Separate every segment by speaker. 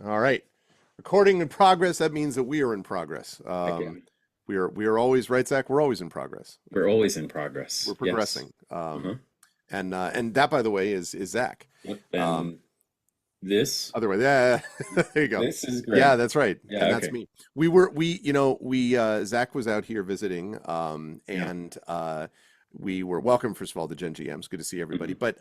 Speaker 1: All right. Recording in progress, that means that we are in progress.
Speaker 2: Heck yeah.
Speaker 1: We are always right, Zach. We're always in progress.
Speaker 2: We're always in
Speaker 1: We're
Speaker 2: progress. Yes.
Speaker 1: progressing.
Speaker 2: Uh-huh.
Speaker 1: And that, by the way, is Zach.
Speaker 2: Yep.
Speaker 1: Um,
Speaker 2: And this
Speaker 1: Other way, yeah, there you go.
Speaker 2: this is
Speaker 1: Yeah,
Speaker 2: great.
Speaker 1: that's right,
Speaker 2: Yeah,
Speaker 1: and that's
Speaker 2: okay.
Speaker 1: me. Zach was out here visiting,
Speaker 2: Yeah.
Speaker 1: and we were welcome. First of all, the GenGMs. Good to see everybody.
Speaker 2: Hmm.
Speaker 1: But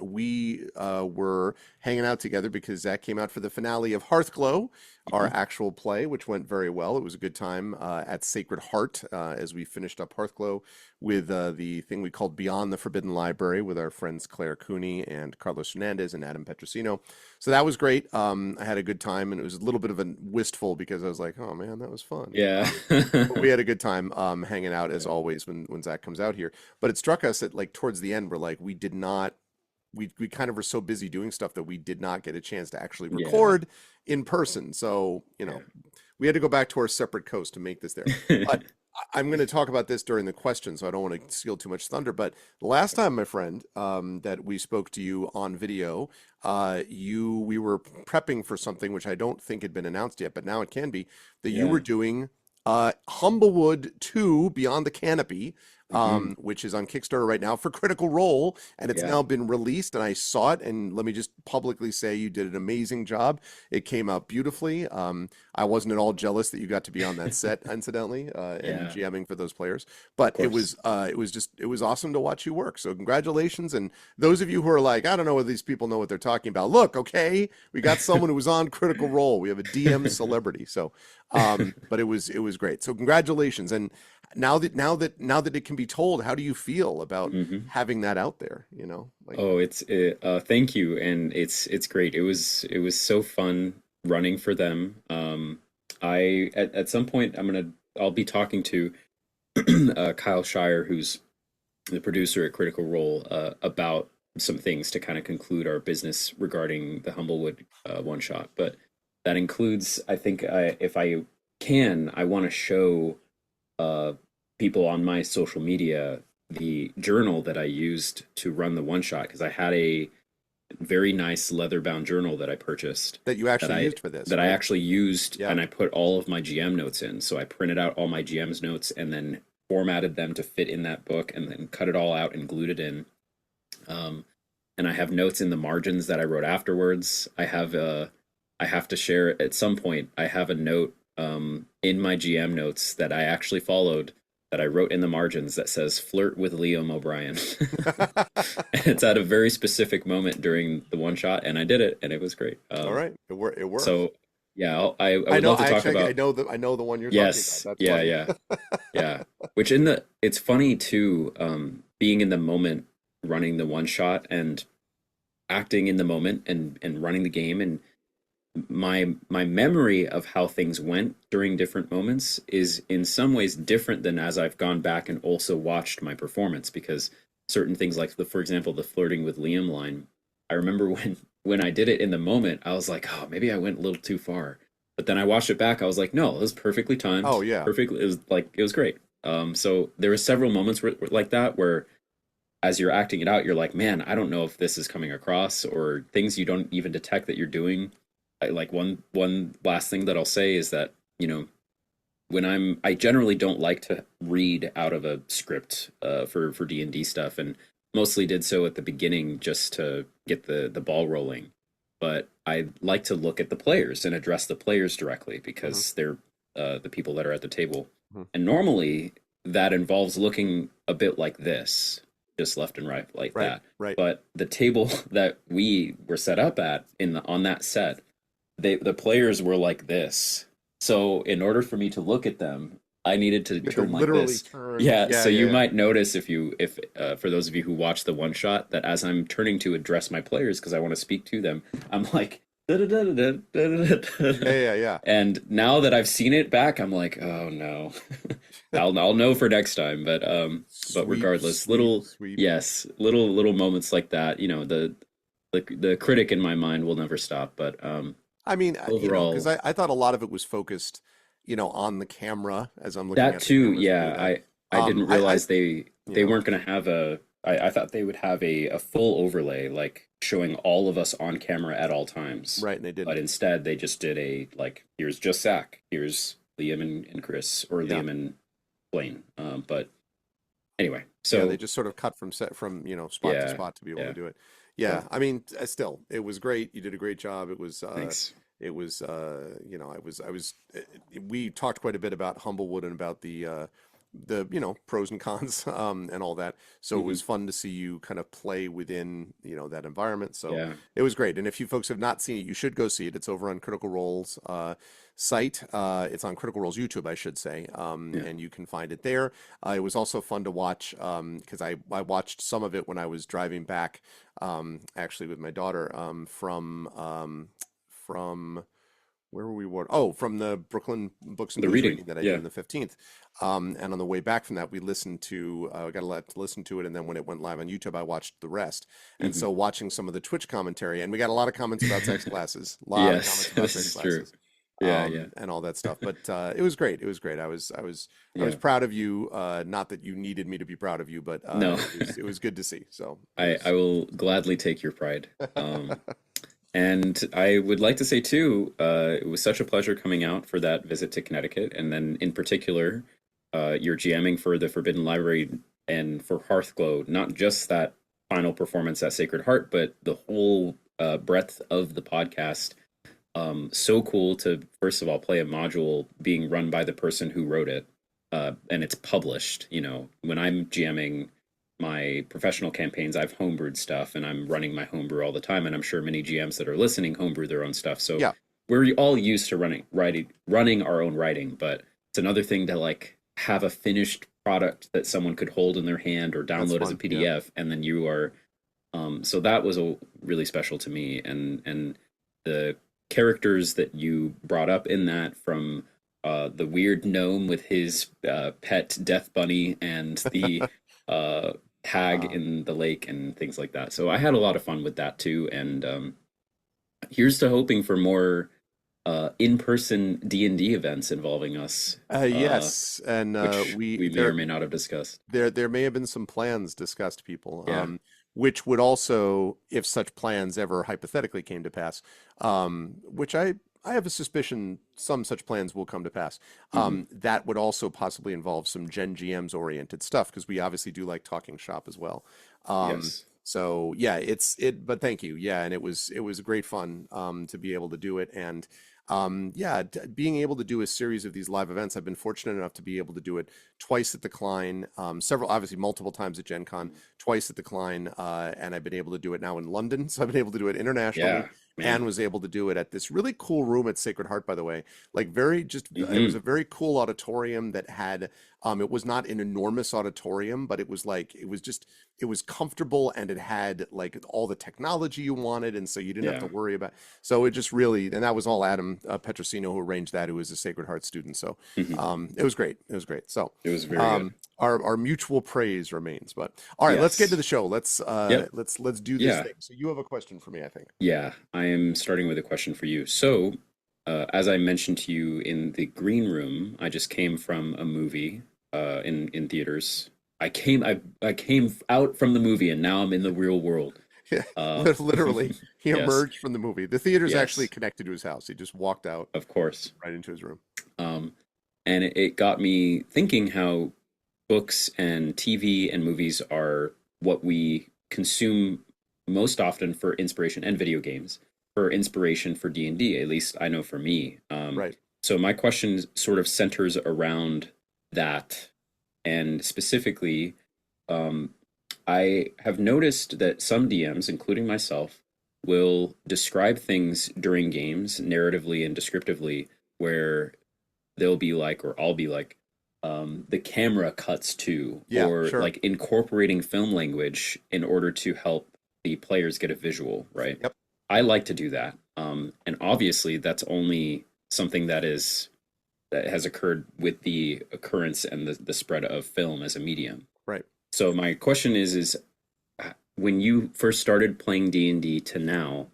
Speaker 1: we were hanging out together because Zach came out for the finale of Hearthglow, our
Speaker 2: Hmm.
Speaker 1: actual play, which went very well. It was a good time at Sacred Heart as we finished up Hearthglow with the thing we called Beyond the Forbidden Library with our friends Claire Cooney and Carlos Hernandez and Adam Petrosino. So that was great. I had a good time, and it was a little bit of a wistful because I was like, "Oh man, that was fun."
Speaker 2: Yeah.
Speaker 1: But we had a good time hanging out as always when Zach comes out here. But it struck us that like towards the end, we're like, we did not. We kind of were so busy doing stuff that we did not get a chance to actually
Speaker 2: Yeah.
Speaker 1: record in person. So
Speaker 2: Yeah.
Speaker 1: we had to go back to our separate coast to make this there. But I'm going to talk about this during the question, so I don't want to steal too much thunder. But the last time, my friend, that we spoke to you on video, we were prepping for something which I don't think had been announced yet, but now it can be that you were
Speaker 2: Yeah.
Speaker 1: doing Humblewood 2 Beyond the Canopy,
Speaker 2: Hmm.
Speaker 1: which is on Kickstarter right now for Critical Role, and it's
Speaker 2: Yeah.
Speaker 1: now been released. And I saw it, and let me just publicly say you did an amazing job. It came out beautifully. I wasn't at all jealous that you got to be on that set, incidentally, and
Speaker 2: Yeah. Of
Speaker 1: GMing for those players. But
Speaker 2: course.
Speaker 1: it was awesome to watch you work. So congratulations, and those of you who are like, I don't know whether these people know what they're talking about. Look, okay, we got someone who was on Critical Role. We have a DM celebrity. So, but it was great. So congratulations, and now that it can be told, how do you feel about
Speaker 2: Hmm.
Speaker 1: having that out there? Like,
Speaker 2: Oh, thank you. And it's great. It was so fun running for them. At some point I'll be talking to Kyle Shire, who's the producer at Critical Role, about some things to kind of conclude our business regarding the Humblewood one shot. But that includes, I think, if I can, I want to show uh, people on my social media the journal that I used to run the one shot, because I had a very nice leather bound journal that I purchased
Speaker 1: that you
Speaker 2: that
Speaker 1: actually
Speaker 2: I
Speaker 1: used for this,
Speaker 2: that I
Speaker 1: right?
Speaker 2: actually used,
Speaker 1: Yeah.
Speaker 2: and I put all of my GM notes in. So I printed out all my GM's notes and then formatted them to fit in that book, and then cut it all out and glued it in. Um, and I have notes in the margins that I wrote afterwards. I have to share at some point. I have a note in my GM notes that I actually followed, that I wrote in the margins, that says "flirt with Liam O'Brien." And it's at a very specific moment during the one shot, and I did it, and it was great.
Speaker 1: All right, it worked.
Speaker 2: So yeah, I
Speaker 1: I
Speaker 2: would
Speaker 1: know.
Speaker 2: love to
Speaker 1: I
Speaker 2: talk
Speaker 1: actually I
Speaker 2: about.
Speaker 1: know the one you're talking about.
Speaker 2: Yes,
Speaker 1: That's
Speaker 2: yeah,
Speaker 1: funny.
Speaker 2: yeah, yeah. Which in the it's funny too, being in the moment, running the one shot, and acting in the moment, and running the game, and my memory of how things went during different moments is in some ways different than as I've gone back and also watched my performance, because certain things, like for example, the flirting with Liam line, I remember when I did it in the moment, I was like, oh, maybe I went a little too far. But then I watched it back, I was like, no, it was perfectly
Speaker 1: Oh
Speaker 2: timed,
Speaker 1: yeah.
Speaker 2: perfectly. It was great. So there were several moments like that, where as you're acting it out, you're like, man, I don't know if this is coming across, or things you don't even detect that you're doing. Like one last thing that I'll say is that, when I generally don't like to read out of a script for D&D stuff, and mostly did so at the beginning just to get the ball rolling. But I like to look at the players and address the players directly,
Speaker 1: Hmm.
Speaker 2: because they're the people that are at the table.
Speaker 1: Hmm.
Speaker 2: And normally that involves looking a bit like this, just left and right like
Speaker 1: Right.
Speaker 2: that.
Speaker 1: Right.
Speaker 2: But the table that we were set up at on that set, the players were like this. So in order for me to look at them, I needed to
Speaker 1: You have to
Speaker 2: turn like
Speaker 1: literally
Speaker 2: this.
Speaker 1: turn.
Speaker 2: Yeah,
Speaker 1: Yeah.
Speaker 2: so
Speaker 1: Yeah.
Speaker 2: you
Speaker 1: Yeah.
Speaker 2: might notice, if for those of you who watch the one shot, that as I'm turning to address my players because I want to speak to them, I'm like
Speaker 1: Yeah. Yeah. Yeah.
Speaker 2: and now that I've seen it back, I'm like, oh no. I'll know for next time. But
Speaker 1: Sweep.
Speaker 2: regardless,
Speaker 1: Sweep.
Speaker 2: little,
Speaker 1: Sweep.
Speaker 2: yes, little moments like that, the critic in my mind will never stop. But
Speaker 1: I mean, because
Speaker 2: overall,
Speaker 1: I thought a lot of it was focused, on the camera as I'm looking
Speaker 2: that
Speaker 1: at the
Speaker 2: too,
Speaker 1: cameras and doing
Speaker 2: yeah,
Speaker 1: that.
Speaker 2: I didn't
Speaker 1: I
Speaker 2: realize they
Speaker 1: yeah.
Speaker 2: weren't going to have I thought they would have a full overlay, like showing all of us on camera at all times.
Speaker 1: Right, and they
Speaker 2: But
Speaker 1: didn't.
Speaker 2: instead, they just did a like, here's just Zach, here's Liam and Chris, or
Speaker 1: Yeah.
Speaker 2: Liam and Blaine. But anyway,
Speaker 1: Yeah, they
Speaker 2: so
Speaker 1: just sort of cut from set from, spot to
Speaker 2: yeah,
Speaker 1: spot to be able to
Speaker 2: yeah.
Speaker 1: do it.
Speaker 2: So
Speaker 1: Yeah, I mean, still, it was great. You did a great job.
Speaker 2: thanks.
Speaker 1: It was, we talked quite a bit about Humblewood and about the pros and cons, and all that. So it
Speaker 2: Hmm.
Speaker 1: was fun to see you kind of play within, that environment. So
Speaker 2: Yeah.
Speaker 1: it was great. And if you folks have not seen it, you should go see it. It's over on Critical Role's site. It's on Critical Role's YouTube, I should say,
Speaker 2: Yeah.
Speaker 1: and you can find it there. It was also fun to watch because I watched some of it when I was driving back, actually with my daughter, from where were we? Oh, from the Brooklyn Books and
Speaker 2: The
Speaker 1: Booze
Speaker 2: reading.
Speaker 1: reading that I did
Speaker 2: Yeah.
Speaker 1: on the 15th. And on the way back from that, we listened to, got to listen to it. And then when it went live on YouTube, I watched the rest. And
Speaker 2: Hmm.
Speaker 1: so watching some of the Twitch commentary, and we got a lot of comments about sex classes, a lot of comments
Speaker 2: Yes,
Speaker 1: about
Speaker 2: this
Speaker 1: sex
Speaker 2: is true.
Speaker 1: classes,
Speaker 2: Yeah, yeah,
Speaker 1: and all that stuff. But it was great. It was great. I was
Speaker 2: yeah.
Speaker 1: proud of you. Not that you needed me to be proud of you, but
Speaker 2: No,
Speaker 1: it was good to see. So it
Speaker 2: I
Speaker 1: was.
Speaker 2: will gladly take your pride. And I would like to say too, it was such a pleasure coming out for that visit to Connecticut, and then in particular, your GMing for the Forbidden Library and for Hearthglow, not just that final performance at Sacred Heart, but the whole breadth of the podcast. So cool to first of all play a module being run by the person who wrote it, and it's published. When I'm GMing my professional campaigns, I've homebrewed stuff and I'm running my homebrew all the time. And I'm sure many GMs that are listening homebrew their own stuff. So
Speaker 1: Yeah,
Speaker 2: we're all used to running our own writing, but it's another thing to like have a finished product that someone could hold in their hand or
Speaker 1: that's
Speaker 2: download as a
Speaker 1: fun. Yeah.
Speaker 2: PDF, and then you are. So that was really special to me, and the characters that you brought up in that, from the weird gnome with his pet death bunny and the uh, hag
Speaker 1: Uh,
Speaker 2: in the lake and things like that. So I had a lot of fun with that too. And here's to hoping for more in-person D&D events involving us,
Speaker 1: yes, and
Speaker 2: which
Speaker 1: we
Speaker 2: we may or may not have discussed.
Speaker 1: there may have been some plans discussed, people,
Speaker 2: Yeah.
Speaker 1: which would also, if such plans ever hypothetically came to pass, which I have a suspicion some such plans will come to pass.
Speaker 2: Hmm.
Speaker 1: That would also possibly involve some Gen GMs oriented stuff because we obviously do like talking shop as well.
Speaker 2: Yes.
Speaker 1: So yeah, but thank you. Yeah, and it was great fun to be able to do it. And yeah, being able to do a series of these live events, I've been fortunate enough to be able to do it twice at the Klein, several, obviously multiple times at Gen Con, twice at the Klein, and I've been able to do it now in London. So I've been able to do it internationally,
Speaker 2: Yeah, man.
Speaker 1: and was able to do it at this really cool room at Sacred Heart, by the way. Like very just, it was
Speaker 2: Hmm.
Speaker 1: a very cool auditorium that had, it was not an enormous auditorium, but it was like, it was comfortable, and it had like all the technology you wanted. And so you didn't have to
Speaker 2: Yeah.
Speaker 1: worry about, so it just really, and that was all Adam Petrosino who arranged that, who was a Sacred Heart student. So
Speaker 2: Hmm.
Speaker 1: it was great. It was great. So
Speaker 2: It was very good.
Speaker 1: our mutual praise remains. But all right, let's get to
Speaker 2: Yes.
Speaker 1: the show. Let's
Speaker 2: Yep.
Speaker 1: let's do this
Speaker 2: Yeah.
Speaker 1: thing. So you have a question for me, I think.
Speaker 2: Yeah. I am starting with a question for you. So, as I mentioned to you in the green room, I just came from a movie in theaters. I came out from the movie and now I'm in the real world.
Speaker 1: Yeah,
Speaker 2: Uh,
Speaker 1: literally, he
Speaker 2: yes.
Speaker 1: emerged from the movie. The theater's actually
Speaker 2: Yes.
Speaker 1: connected to his house. He just walked out
Speaker 2: Of course.
Speaker 1: right into his room.
Speaker 2: Um, and it got me thinking how books and TV and movies are what we consume most often for inspiration, and video games for inspiration for D&D. At least I know for me.
Speaker 1: Right.
Speaker 2: So my question sort of centers around that, and specifically, um, I have noticed that some DMs, including myself, will describe things during games narratively and descriptively where they'll be like, or I'll be like, the camera cuts to,
Speaker 1: Yeah,
Speaker 2: or
Speaker 1: sure.
Speaker 2: like incorporating film language in order to help the players get a visual, right?
Speaker 1: Yep.
Speaker 2: I like to do that. And obviously that's only something that has occurred with the occurrence and the spread of film as a medium.
Speaker 1: Right.
Speaker 2: So my question is when you first started playing D&D to now,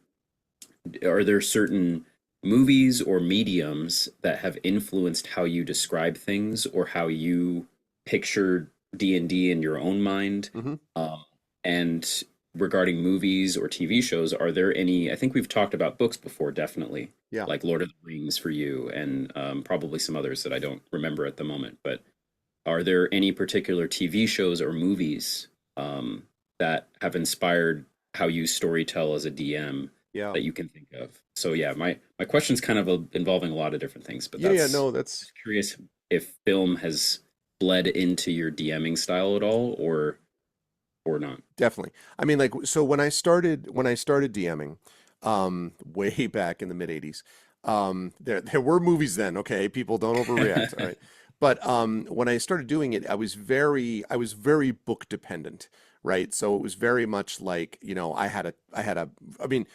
Speaker 2: are there certain movies or mediums that have influenced how you describe things or how you picture D&D in your own mind?
Speaker 1: Hmm.
Speaker 2: And regarding movies or TV shows, are there any? I think we've talked about books before, definitely,
Speaker 1: Yeah.
Speaker 2: like Lord of the Rings for you, and probably some others that I don't remember at the moment. But are there any particular TV shows or movies that have inspired how you storytell as a DM
Speaker 1: Yeah.
Speaker 2: that you can think of? So yeah, my question's kind of involving a lot of different things, but
Speaker 1: Yeah, yeah,
Speaker 2: that's
Speaker 1: no, that's
Speaker 2: just curious if film has bled into your DMing style at all, or not.
Speaker 1: definitely. I mean, like, so when I started DMing, way back in the mid '80s, there were movies then. Okay, people don't overreact. All right, but when I started doing it, I was very book dependent, right? So it was very much like, I had a, I mean,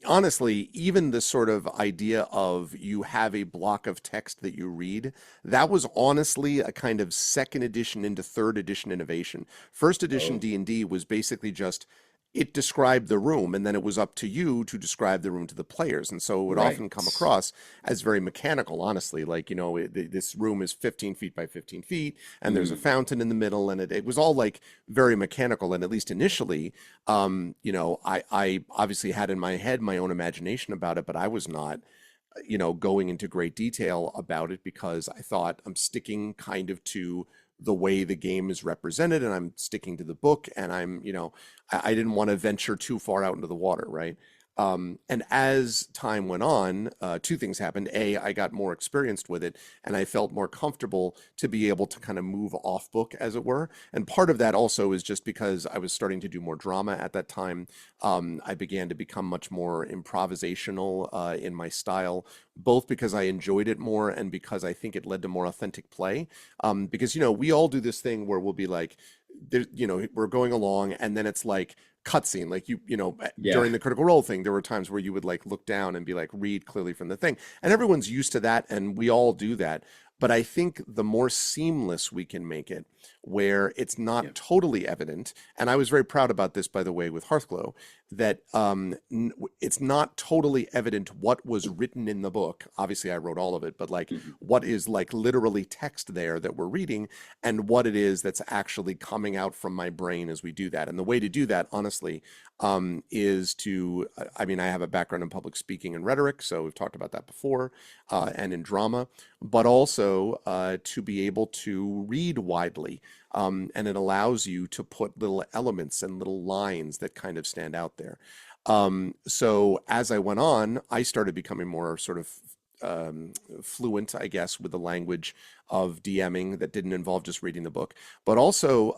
Speaker 1: honestly, even the sort of idea of you have a block of text that you read, that was honestly a kind of second edition into third edition innovation. First edition
Speaker 2: Oh,
Speaker 1: D&D was basically just it described the room, and then it was up to you to describe the room to the players. And so it would
Speaker 2: right.
Speaker 1: often come across as very mechanical, honestly. Like, this room is 15 feet by 15 feet, and there's a
Speaker 2: Mm,
Speaker 1: fountain in the middle, and it was all like very mechanical. And at least initially, I obviously had in my head my own imagination about it, but I was not, going into great detail about it because I thought I'm sticking kind of to the way the game is represented, and I'm sticking to the book, and I didn't want to venture too far out into the water, right? And as time went on, two things happened. A, I got more experienced with it, and I felt more comfortable to be able to kind of move off book, as it were. And part of that also is just because I was starting to do more drama at that time. I began to become much more improvisational in my style, both because I enjoyed it more and because I think it led to more authentic play. Because, we all do this thing where we'll be like, we're going along, and then it's like cutscene. Like
Speaker 2: yeah.
Speaker 1: during the Critical Role thing, there were times where you would like look down and be like, read clearly from the thing. And everyone's used to that, and we all do that. But I think the more seamless we can make it, where it's
Speaker 2: Yeah.
Speaker 1: not totally evident, and I was very proud about this, by the way, with Hearthglow, that it's not totally evident what was written in the book. Obviously, I wrote all of it, but like
Speaker 2: Mhm.
Speaker 1: what is like literally text there that we're reading, and what it is that's actually coming out from my brain as we do that. And the way to do that, honestly, is to, I mean, I have a background in public speaking and rhetoric, so we've talked about that before, and in drama, but also to be able to read widely. And it allows you to put little elements and little lines that kind of stand out there. So as I went on, I started becoming more sort of fluent, I guess, with the language of DMing that didn't involve just reading the book. But also,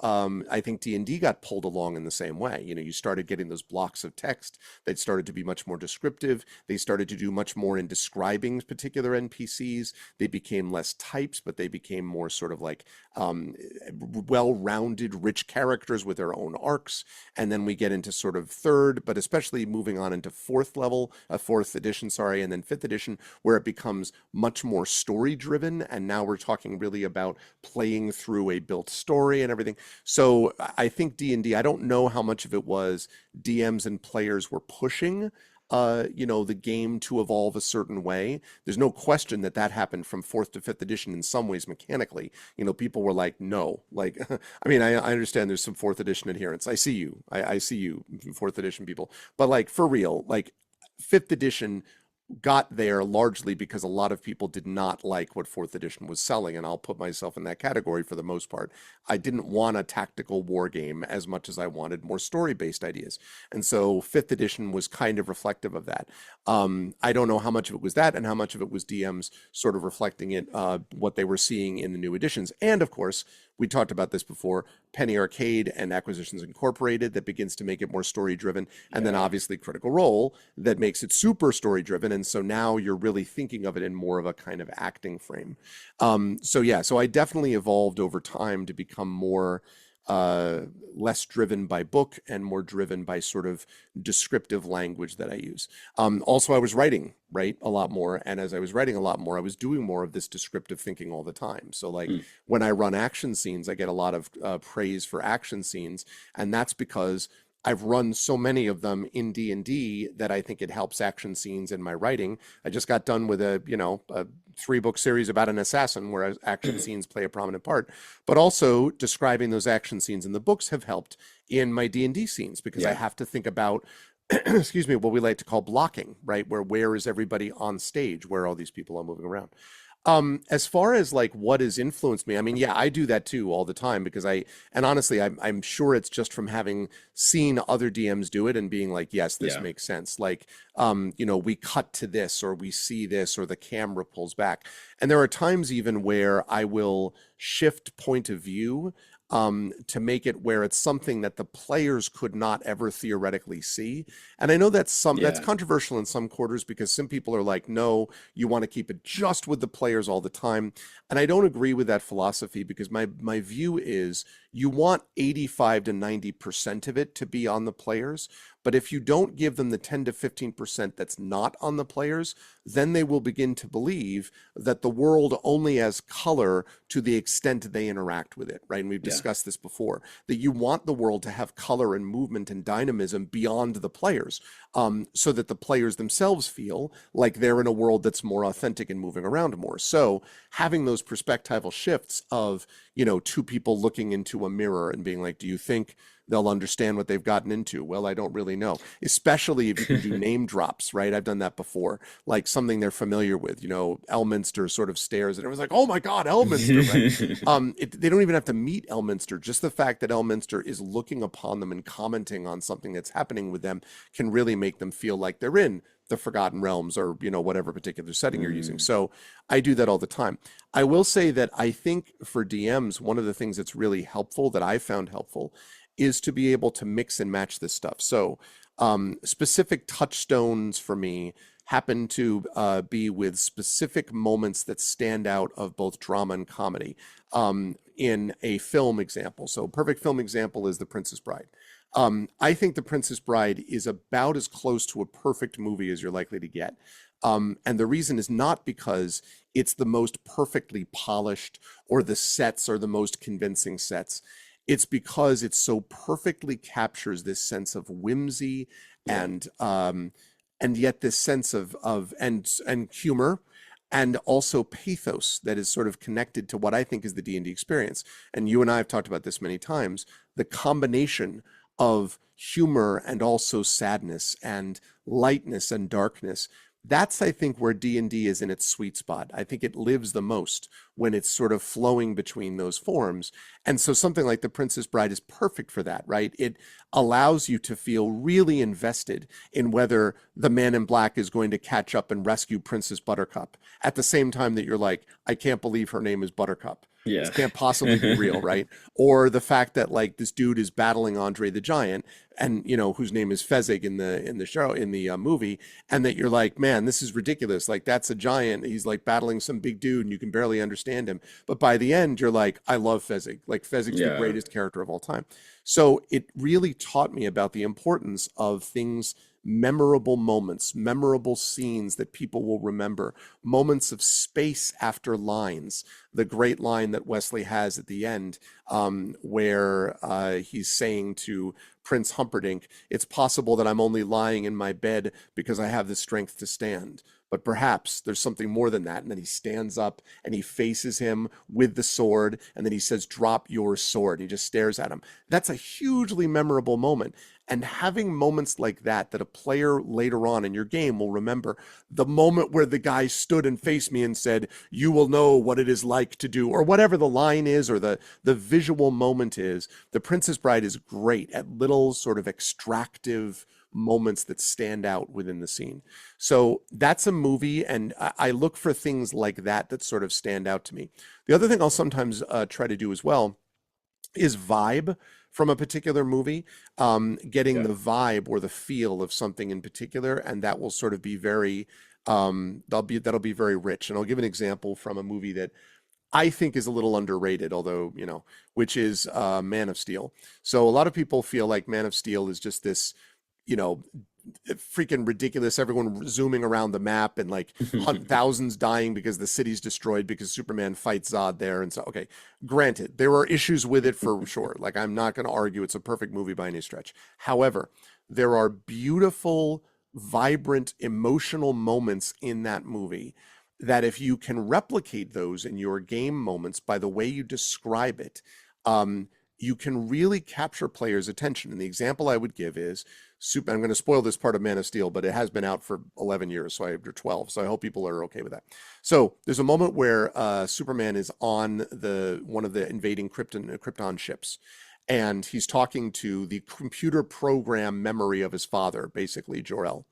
Speaker 1: I think D&D got pulled along in the same way. You started getting those blocks of text that started to be much more descriptive. They started to do much more in describing particular NPCs. They became less types, but they became more sort of like well-rounded, rich characters with their own arcs. And then we get into sort of third, but especially moving on into fourth level, fourth edition, sorry, and then fifth edition, where it becomes much more story driven. And now we're talking really about playing through a built story and everything. So I think D&D, I don't know how much of it was DMs and players were pushing the game to evolve a certain way. There's no question that that happened from fourth to fifth edition in some ways mechanically. People were like, no, like, I mean, I understand there's some fourth edition adherents. I see you. I see you, fourth edition people. But like, for real, like, fifth edition got there largely because a lot of people did not like what fourth edition was selling, and I'll put myself in that category for the most part. I didn't want a tactical war game as much as I wanted more story-based ideas, and so fifth edition was kind of reflective of that. I don't know how much of it was that and how much of it was DMs sort of reflecting it, what they were seeing in the new editions. And of course, we talked about this before, Penny Arcade and Acquisitions Incorporated, that begins to make it more story driven, and then
Speaker 2: Yeah.
Speaker 1: obviously Critical Role that makes it super story driven. And so now you're really thinking of it in more of a kind of acting frame. So yeah, so I definitely evolved over time to become more uh, less driven by book and more driven by sort of descriptive language that I use. Also, I was writing, right, a lot more. And as I was writing a lot more, I was doing more of this descriptive thinking all the time. So, like,
Speaker 2: Mm.
Speaker 1: when I run action scenes, I get a lot of praise for action scenes. And that's because I've run so many of them in D&D that I think it helps action scenes in my writing. I just got done with a 3-book series about an assassin where action scenes play a prominent part, but also describing those action scenes in the books have helped in my D&D scenes because I
Speaker 2: Yeah.
Speaker 1: have to think about excuse me, what we like to call blocking, right? Where is everybody on stage? Where all these people are moving around. As far as like what has influenced me, I mean, yeah, I do that too all the time because and honestly, I'm sure it's just from having seen other DMs do it and being like, yes, this
Speaker 2: Yeah.
Speaker 1: makes sense. Like, we cut to this or we see this or the camera pulls back. And there are times even where I will shift point of view to make it where it's something that the players could not ever theoretically see. And I know that's
Speaker 2: Yeah.
Speaker 1: controversial in some quarters because some people are like, no, you want to keep it just with the players all the time. And I don't agree with that philosophy because my view is you want 85 to 90% of it to be on the players. But if you don't give them the 10 to 15% that's not on the players, then they will begin to believe that the world only has color to the extent they interact with it, right? And we've
Speaker 2: Yeah.
Speaker 1: discussed this before, that you want the world to have color and movement and dynamism beyond the players, so that the players themselves feel like they're in a world that's more authentic and moving around more. So having those perspectival shifts of, two people looking into a mirror and being like, do you think they'll understand what they've gotten into? Well, I don't really know, especially if you can do name drops, right? I've done that before, like something they're familiar with, Elminster sort of stares and everyone's like, oh my God, Elminster, right? They don't even have to meet Elminster. Just the fact that Elminster is looking upon them and commenting on something that's happening with them can really make them feel like they're in the Forgotten Realms or, whatever particular setting you're using.
Speaker 2: Mm,
Speaker 1: So I do that all the time. I will say that I think for DMs, one of the things that's really helpful that I found helpful is to be able to mix and match this stuff. So specific touchstones for me happen to be with specific moments that stand out of both drama and comedy in a film example. So perfect film example is The Princess Bride. I think The Princess Bride is about as close to a perfect movie as you're likely to get. And the reason is not because it's the most perfectly polished or the sets are the most convincing sets. It's because it so perfectly captures this sense of whimsy
Speaker 2: yeah.
Speaker 1: and yet this sense of and humor and also pathos that is sort of connected to what I think is the D&D experience. And you and I have talked about this many times, the combination of humor and also sadness and lightness and darkness. That's, I think, where D&D is in its sweet spot. I think it lives the most when it's sort of flowing between those forms. And so something like The Princess Bride is perfect for that, right? It allows you to feel really invested in whether the man in black is going to catch up and rescue Princess Buttercup at the same time that you're like, I can't believe her name is Buttercup. This
Speaker 2: Yeah.
Speaker 1: can't possibly be real, right? Or the fact that like this dude is battling Andre the Giant and whose name is Fezzik in the show in the movie, and that you're like, man, this is ridiculous. Like that's a giant. He's like battling some big dude, and you can barely understand him. But by the end, you're like, I love Fezzik. Like Fezzik's the
Speaker 2: Yeah.
Speaker 1: greatest character of all time. So it really taught me about the importance of things, memorable moments, memorable scenes that people will remember, moments of space after lines. The great line that Wesley has at the end, where he's saying to Prince Humperdinck, it's possible that I'm only lying in my bed because I have the strength to stand. But perhaps there's something more than that. And then he stands up and he faces him with the sword. And then he says, drop your sword. And he just stares at him. That's a hugely memorable moment. And having moments like that a player later on in your game will remember, the moment where the guy stood and faced me and said, you will know what it is like to do, or whatever the line is, or the visual moment is. The Princess Bride is great at little sort of extractive moments that stand out within the scene. So that's a movie, and I look for things like that sort of stand out to me. The other thing I'll sometimes try to do as well is vibe from a particular movie, getting
Speaker 2: Yeah.
Speaker 1: the vibe or the feel of something in particular, and that will sort of be very that'll be very rich. And I'll give an example from a movie that I think is a little underrated, although, which is Man of Steel. So a lot of people feel like Man of Steel is just this, you know, freaking ridiculous. Everyone zooming around the map and like thousands dying because the city's destroyed because Superman fights Zod there. And so, okay, granted, there are issues with it for sure. Like, I'm not going to argue it's a perfect movie by any stretch. However, there are beautiful, vibrant, emotional moments in that movie that if you can replicate those in your game moments by the way you describe it, um, you can really capture players' attention. And the example I would give is I'm going to spoil this part of Man of Steel, but it has been out for 11 years, so or 12. So I hope people are okay with that. So there's a moment where Superman is on one of the invading Krypton ships, and he's talking to the computer program memory of his father, basically Jor-El.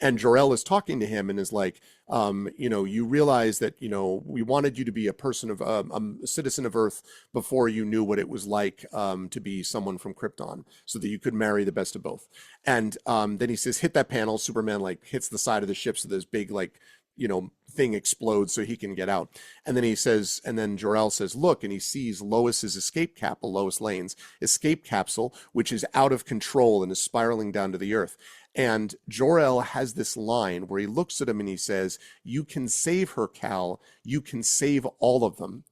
Speaker 1: And Jor-El is talking to him and is like, you realize that, we wanted you to be a person of a citizen of Earth before you knew what it was like to be someone from Krypton, so that you could marry the best of both. And then he says, hit that panel. Superman like hits the side of the ship, so this big thing explodes so he can get out. And then he says, and then Jor-El says, look, and he sees Lois's escape capsule, Lois Lane's escape capsule, which is out of control and is spiraling down to the Earth. And Jor-El has this line where he looks at him and he says, you can save her, Cal. You can save all of them.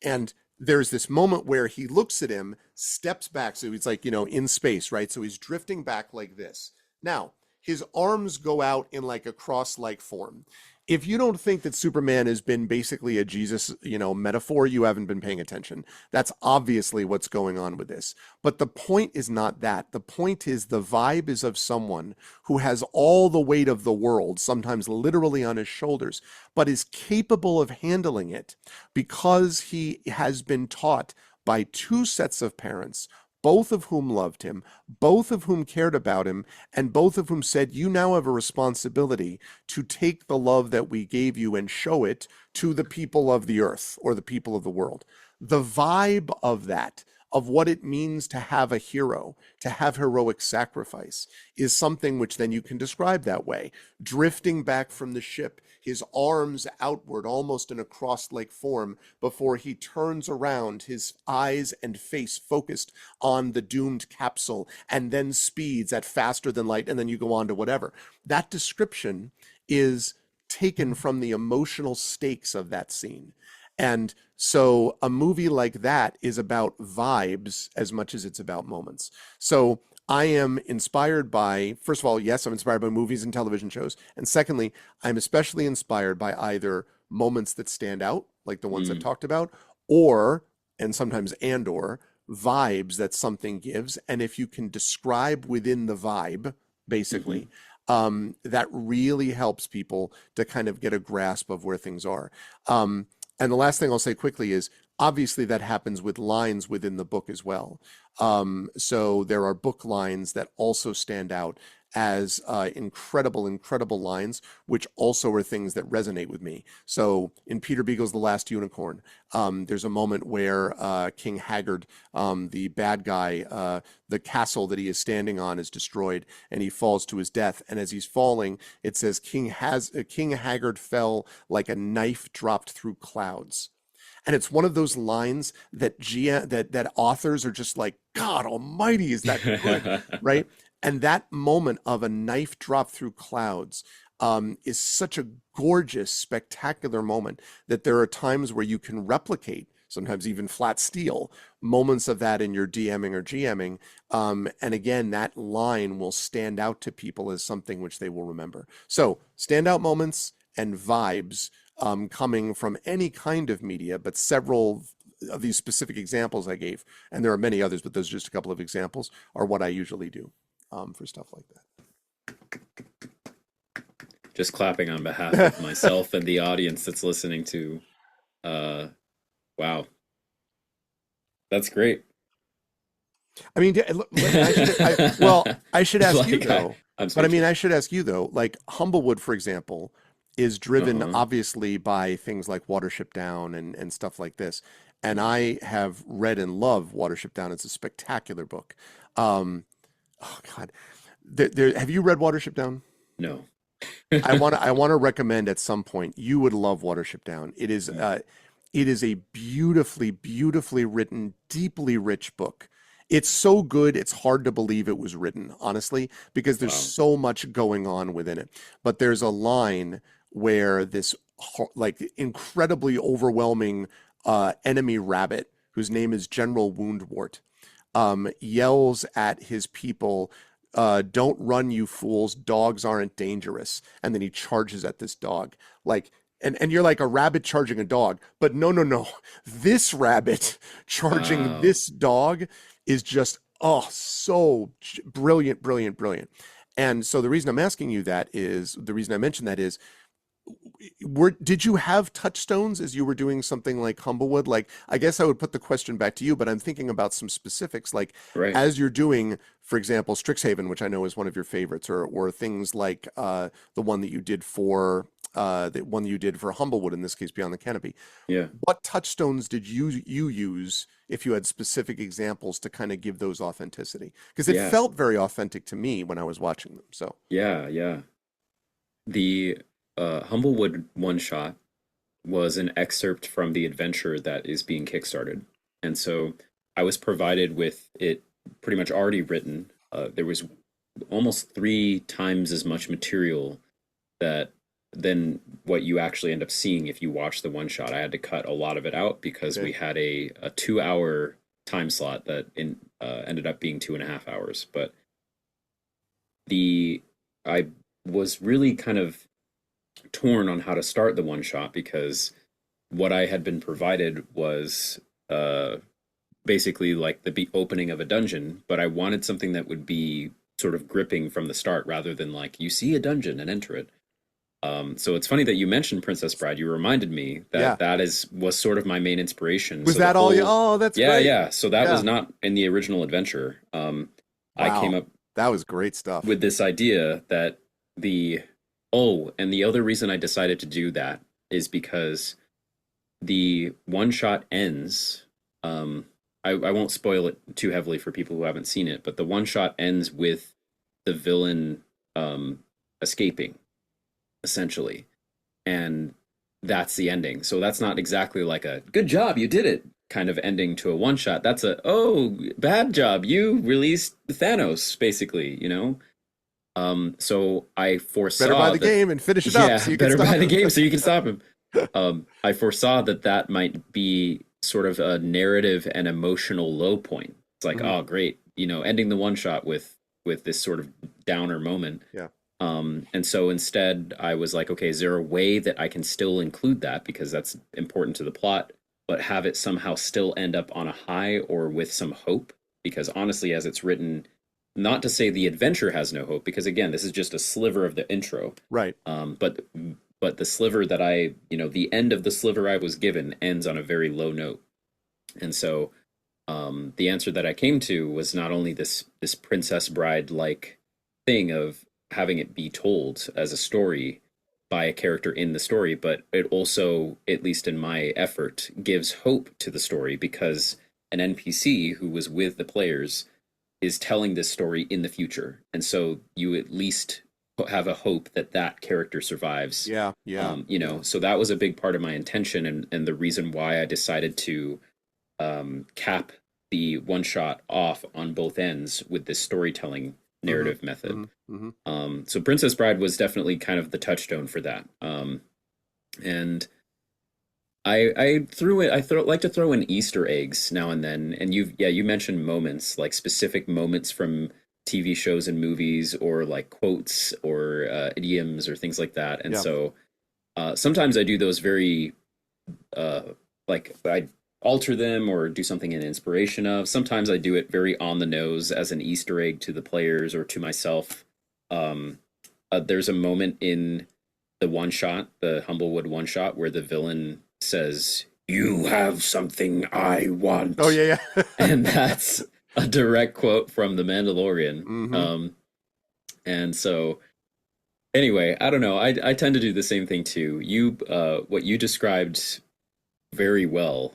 Speaker 1: And there's this moment where he looks at him, steps back. So he's like, in space, right? So he's drifting back like this. Now, his arms go out in like a cross-like form. If you don't think that Superman has been basically a Jesus, metaphor, you haven't been paying attention. That's obviously what's going on with this. But the point is not that. The point is the vibe is of someone who has all the weight of the world, sometimes literally on his shoulders, but is capable of handling it because he has been taught by two sets of parents, both of whom loved him, both of whom cared about him, and both of whom said, you now have a responsibility to take the love that we gave you and show it to the people of the earth or the people of the world. The vibe of that, of what it means to have a hero, to have heroic sacrifice, is something which then you can describe that way. Drifting back from the ship, his arms outward, almost in a cross-like form, before he turns around, his eyes and face focused on the doomed capsule, and then speeds at faster than light, and then you go on to whatever. That description is taken from the emotional stakes of that scene. And so a movie like that is about vibes as much as it's about moments. So I am inspired by, first of all, yes, I'm inspired by movies and television shows. And secondly, I'm especially inspired by either moments that stand out, like the ones I've talked about, or, and sometimes or, vibes that something gives. And if you can describe within the vibe, basically, that really helps people to kind of get a grasp of where things are. And the last thing I'll say quickly is, obviously that happens with lines within the book as well. So there are book lines that also stand out as incredible lines, which also are things that resonate with me. So in Peter Beagle's The Last Unicorn, there's a moment where King Haggard, the bad guy, the castle that he is standing on is destroyed and he falls to his death. And as he's falling, it says, King Haggard fell like a knife dropped through clouds. And it's one of those lines that that authors are just like, God almighty, is that good, right? And that moment of a knife drop through clouds is such a gorgeous, spectacular moment that there are times where you can replicate, sometimes even flat steel, moments of that in your DMing or GMing. And again, that line will stand out to people as something which they will remember. So standout moments and vibes coming from any kind of media, but several of these specific examples I gave, and there are many others, but those are just a couple of examples, are what I usually do for stuff like that.
Speaker 2: Just clapping on behalf of myself and the audience that's listening to. Wow. That's great.
Speaker 1: I mean, I should ask you though,
Speaker 2: but
Speaker 1: I mean, I should ask you though, like Humblewood, for example, is driven obviously by things like Watership Down and stuff like this. And I have read and love Watership Down. It's a spectacular book. Oh God, have you read Watership Down?
Speaker 2: No.
Speaker 1: I want to recommend at some point. You would love Watership Down. It is a beautifully written, deeply rich book. It's so good, it's hard to believe it was written, honestly, because there's so much going on within it. But there's a line where this like incredibly overwhelming enemy rabbit, whose name is General Woundwort, yells at his people, don't run, you fools, dogs aren't dangerous. And then he charges at this dog. Like, and you're like a rabbit charging a dog, but no, no, no, this rabbit charging
Speaker 2: Wow.
Speaker 1: this dog is just, oh, so brilliant, brilliant, brilliant. And so the reason I'm asking you that is, the reason I mentioned that is, did you have touchstones as you were doing something like Humblewood? Like, I guess I would put the question back to you, but I'm thinking about some specifics, like
Speaker 2: Right.
Speaker 1: as you're doing, for example, Strixhaven, which I know is one of your favorites, or things like the one that you did for the one you did for Humblewood, in this case, Beyond the Canopy.
Speaker 2: Yeah.
Speaker 1: What touchstones did you use, if you had specific examples to kind of give those authenticity? Because it
Speaker 2: Yeah.
Speaker 1: felt very authentic to me when I was watching them. So,
Speaker 2: Yeah. Yeah. The Humblewood one shot was an excerpt from the adventure that is being kickstarted. And so I was provided with it pretty much already written. There was almost 3 times as much material that than what you actually end up seeing if you watch the one shot. I had to cut a lot of it out because
Speaker 1: okay.
Speaker 2: we had a 2 hour time slot that ended up being 2.5 hours. But the I was really kind of torn on how to start the one shot because what I had been provided was basically like the opening of a dungeon, but I wanted something that would be sort of gripping from the start rather than like you see a dungeon and enter it. So it's funny that you mentioned Princess Bride. You reminded me that
Speaker 1: Yeah.
Speaker 2: that is was sort of my main inspiration.
Speaker 1: Was
Speaker 2: So the
Speaker 1: that all you?
Speaker 2: whole
Speaker 1: Oh, that's
Speaker 2: yeah,
Speaker 1: great.
Speaker 2: yeah. So that was
Speaker 1: Yeah.
Speaker 2: not in the original adventure. I came
Speaker 1: Wow.
Speaker 2: up
Speaker 1: That was great stuff.
Speaker 2: with this idea that the oh, and the other reason I decided to do that is because the one shot ends. I won't spoil it too heavily for people who haven't seen it, but the one shot ends with the villain escaping, essentially. And that's the ending. So that's not exactly like a good job, you did it kind of ending to a one shot. That's a oh, bad job, you released Thanos, basically, you know? So I
Speaker 1: Better buy
Speaker 2: foresaw
Speaker 1: the
Speaker 2: that,
Speaker 1: game and finish it up
Speaker 2: yeah,
Speaker 1: so you can
Speaker 2: better buy
Speaker 1: stop
Speaker 2: the
Speaker 1: him.
Speaker 2: game so you can stop him. I foresaw that that might be sort of a narrative and emotional low point. It's like,
Speaker 1: Hmm.
Speaker 2: oh, great, you know, ending the one shot with this sort of downer moment.
Speaker 1: Yeah.
Speaker 2: And so instead, I was like, okay, is there a way that I can still include that because that's important to the plot, but have it somehow still end up on a high or with some hope? Because honestly, as it's written, not to say the adventure has no hope, because again, this is just a sliver of the intro.
Speaker 1: Right.
Speaker 2: But the sliver that the end of the sliver I was given ends on a very low note, and so the answer that I came to was not only this Princess Bride like thing of having it be told as a story by a character in the story, but it also, at least in my effort, gives hope to the story because an NPC who was with the players is telling this story in the future. And so you at least have a hope that that character survives.
Speaker 1: Yeah. Yeah. Yeah.
Speaker 2: So that was a big part of my intention and the reason why I decided to cap the one shot off on both ends with this storytelling
Speaker 1: Hmm.
Speaker 2: narrative method.
Speaker 1: Hmm. Hmm.
Speaker 2: So Princess Bride was definitely kind of the touchstone for that. And I threw it. Like to throw in Easter eggs now and then. And you mentioned moments like specific moments from TV shows and movies, or like quotes or idioms or things like that. And
Speaker 1: Yeah.
Speaker 2: so sometimes I do those very uh, like I alter them or do something in inspiration of. Sometimes I do it very on the nose as an Easter egg to the players or to myself. Um, there's a moment in the one shot, the Humblewood one shot, where the villain says, "You have something I
Speaker 1: Oh,
Speaker 2: want,"
Speaker 1: yeah. Yeah.
Speaker 2: and that's a direct quote from The Mandalorian.
Speaker 1: Hmm.
Speaker 2: And so, anyway, I don't know. I tend to do the same thing too. What you described very well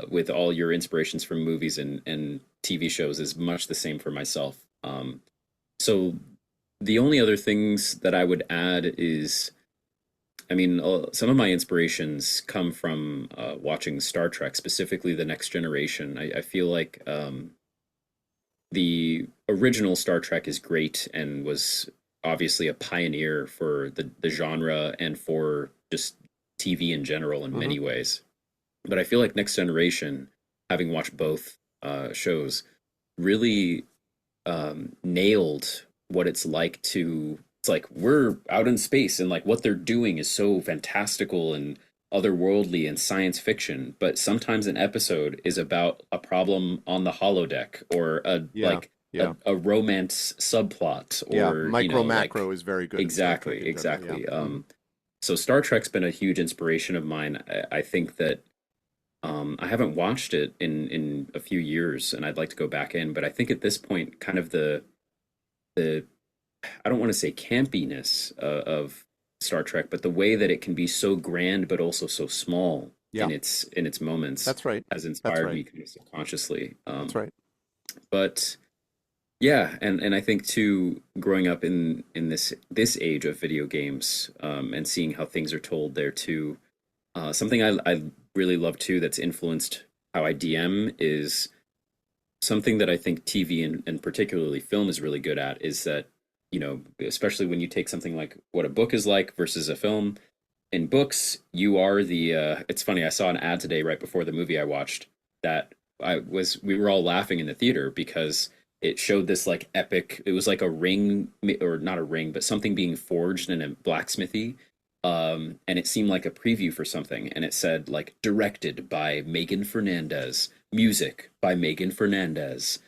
Speaker 2: with all your inspirations from movies and TV shows is much the same for myself. So the only other things that I would add is, I mean, some of my inspirations come from watching Star Trek, specifically The Next Generation. I feel like the original Star Trek is great and was obviously a pioneer for the genre and for just TV in general in
Speaker 1: Hmm.
Speaker 2: many ways. But I feel like Next Generation, having watched both shows, really nailed what it's like to it's like we're out in space and like what they're doing is so fantastical and otherworldly and science fiction, but sometimes an episode is about a problem on the holodeck or a
Speaker 1: Yeah,
Speaker 2: like
Speaker 1: yeah,
Speaker 2: a romance subplot
Speaker 1: yeah.
Speaker 2: or
Speaker 1: Micro
Speaker 2: like
Speaker 1: macro is very good in Star Trek
Speaker 2: exactly,
Speaker 1: in general. Yeah.
Speaker 2: exactly.
Speaker 1: Hmm.
Speaker 2: So Star Trek's been a huge inspiration of mine. I think that I haven't watched it in a few years, and I'd like to go back in. But I think at this point, kind of the I don't want to say campiness of Star Trek, but the way that it can be so grand but also so small
Speaker 1: Yeah,
Speaker 2: in its moments
Speaker 1: that's right.
Speaker 2: has
Speaker 1: That's
Speaker 2: inspired
Speaker 1: right.
Speaker 2: me kind of subconsciously.
Speaker 1: That's right.
Speaker 2: But yeah, and I think too, growing up in this age of video games, and seeing how things are told there too, something I really love too that's influenced how I DM is something that I think TV and particularly film is really good at is that, especially when you take something like what a book is like versus a film. In books, you are it's funny, I saw an ad today right before the movie I watched that we were all laughing in the theater because it showed this like epic, it was like a ring or not a ring, but something being forged in a blacksmithy. And it seemed like a preview for something, and it said like directed by Megan Fernandez, music by Megan Fernandez,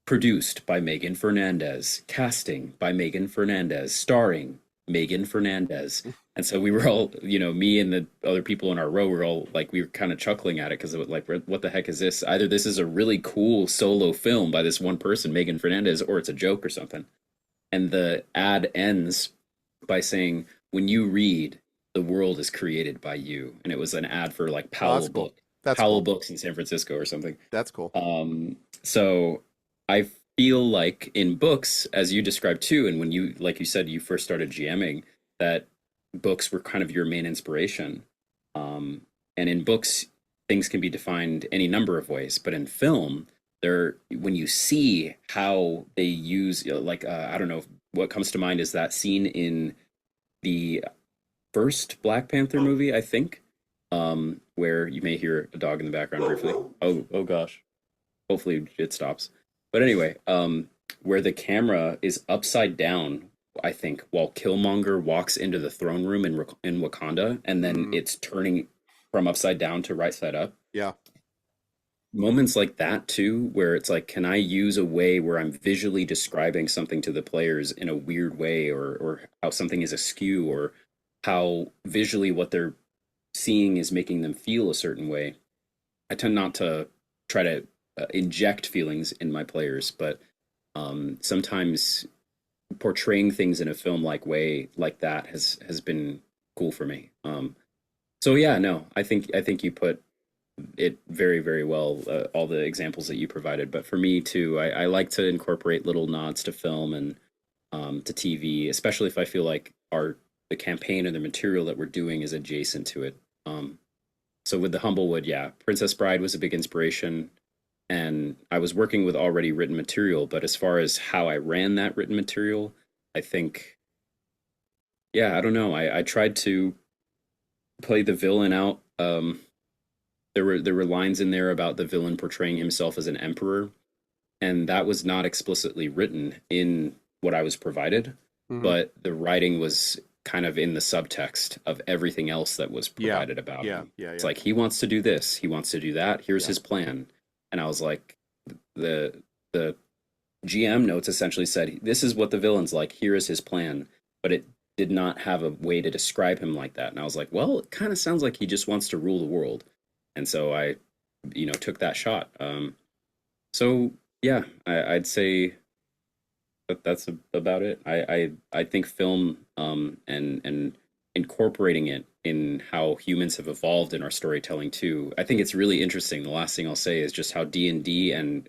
Speaker 2: produced by Megan Fernandez, casting by Megan Fernandez, starring Megan Fernandez. And so we were all, me and the other people in our row were all like, we were kind of chuckling at it because it was like, what the heck is this? Either this is a really cool solo film by this one person, Megan Fernandez, or it's a joke or something. And the ad ends by saying, when you read, the world is created by you. And it was an ad for like
Speaker 1: Oh, that's cool. That's
Speaker 2: Powell
Speaker 1: cool.
Speaker 2: Books in San Francisco or something.
Speaker 1: That's cool.
Speaker 2: So I feel like in books, as you described too, and when you, like you said, you first started GMing, that books were kind of your main inspiration. Um, and in books, things can be defined any number of ways, but in film, when you see how they use, I don't know, what comes to mind is that scene in the first Black Panther movie, I think, where you may hear a dog in the background briefly. Oh gosh. Hopefully it stops. But anyway, where the camera is upside down, I think, while Killmonger walks into the throne room in Wakanda, and then
Speaker 1: Hmm.
Speaker 2: it's turning from upside down to right side up.
Speaker 1: Yeah.
Speaker 2: Moments like that too, where it's like, can I use a way where I'm visually describing something to the players in a weird way, or how something is askew, or how visually what they're seeing is making them feel a certain way. I tend not to try to inject feelings in my players, but sometimes portraying things in a film like way like that has been cool for me. So yeah, no, I think you put it very very well. All the examples that you provided, but for me too, I like to incorporate little nods to film and to TV, especially if I feel like the campaign or the material that we're doing is adjacent to it. Um, so with the Humblewood, yeah, Princess Bride was a big inspiration, and I was working with already written material. But as far as how I ran that written material, I think, yeah, I don't know. I tried to play the villain out. There were lines in there about the villain portraying himself as an emperor, and that was not explicitly written in what I was provided,
Speaker 1: Hmm.
Speaker 2: but the writing was kind of in the subtext of everything else that was
Speaker 1: Yeah.
Speaker 2: provided about
Speaker 1: Yeah.
Speaker 2: him.
Speaker 1: Yeah.
Speaker 2: It's
Speaker 1: Yeah.
Speaker 2: like he wants to do this, he wants to do that. Here's
Speaker 1: Yeah.
Speaker 2: his plan, and I was like, the GM notes essentially said, "This is what the villain's like. Here is his plan," but it did not have a way to describe him like that. And I was like, well, it kind of sounds like he just wants to rule the world, and so I, took that shot. So yeah, I'd say that's about it. I think film and incorporating it in how humans have evolved in our storytelling too. I think it's really interesting. The last thing I'll say is just how D&D and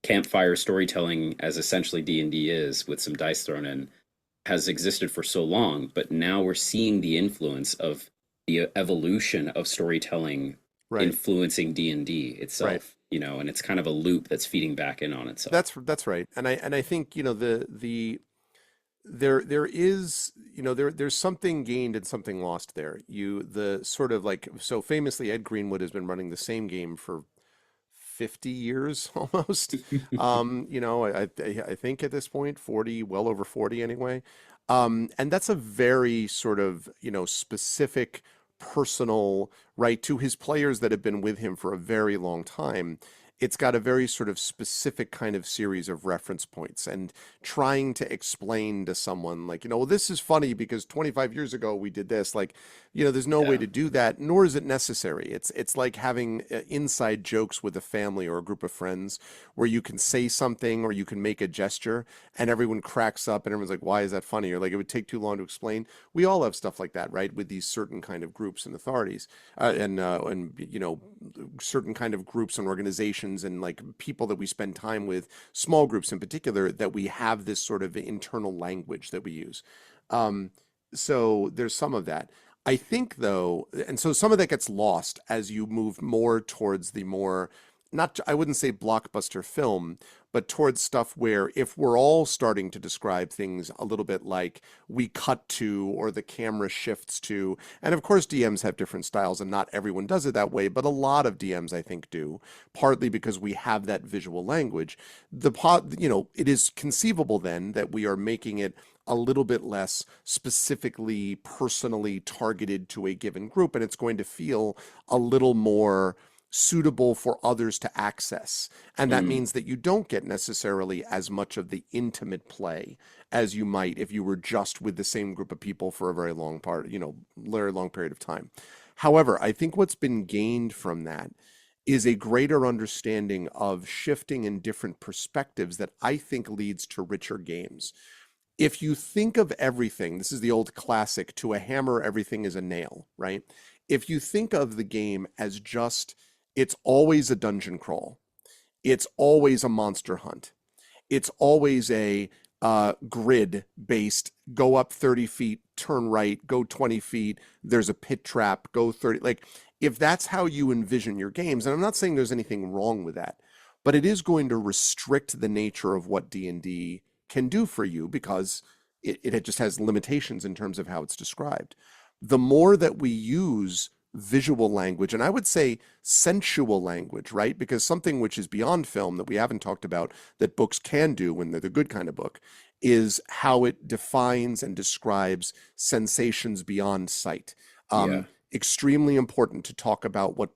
Speaker 2: campfire storytelling, as essentially D&D is with some dice thrown in, has existed for so long, but now we're seeing the influence of the evolution of storytelling
Speaker 1: Right.
Speaker 2: influencing D&D
Speaker 1: Right.
Speaker 2: itself, and it's kind of a loop that's feeding back in on itself.
Speaker 1: That's right. And I think, there is, there's something gained and something lost there. The sort of like, so famously Ed Greenwood has been running the same game for 50 years almost. I think at this point, 40, well over 40 anyway. And that's a very sort of, specific, personal, right, to his players that have been with him for a very long time. It's got a very sort of specific kind of series of reference points, and trying to explain to someone like, well, this is funny because 25 years ago we did this. Like, there's no way
Speaker 2: Yeah.
Speaker 1: to do that, nor is it necessary. It's like having inside jokes with a family or a group of friends where you can say something or you can make a gesture and everyone cracks up and everyone's like, why is that funny? Or like, it would take too long to explain. We all have stuff like that, right? With these certain kind of groups and authorities, and certain kind of groups and organizations and like people that we spend time with, small groups in particular, that we have this sort of internal language that we use. Um, so there's some of that. I think though, and so some of that gets lost as you move more towards the more, not, I wouldn't say blockbuster film, but towards stuff where if we're all starting to describe things a little bit like we cut to or the camera shifts to, and of course DMs have different styles and not everyone does it that way, but a lot of DMs I think do, partly because we have that visual language. It is conceivable then that we are making it a little bit less specifically personally targeted to a given group, and it's going to feel a little more suitable for others to access. And that
Speaker 2: Mm,
Speaker 1: means that you don't get necessarily as much of the intimate play as you might if you were just with the same group of people for a very long period of time. However, I think what's been gained from that is a greater understanding of shifting in different perspectives that I think leads to richer games. If you think of everything, this is the old classic, to a hammer, everything is a nail, right? If you think of the game as just, it's always a dungeon crawl, it's always a monster hunt, it's always a grid based, go up 30 feet, turn right, go 20 feet, there's a pit trap, go 30. Like, if that's how you envision your games, and I'm not saying there's anything wrong with that, but it is going to restrict the nature of what D&D can do for you because it just has limitations in terms of how it's described. The more that we use visual language, and I would say sensual language, right? Because something which is beyond film that we haven't talked about that books can do when they're the good kind of book is how it defines and describes sensations beyond sight.
Speaker 2: yeah.
Speaker 1: Extremely important to talk about what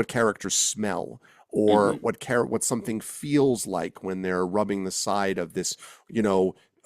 Speaker 1: characters smell, or
Speaker 2: Hmm.
Speaker 1: what something feels like when they're rubbing the side of this,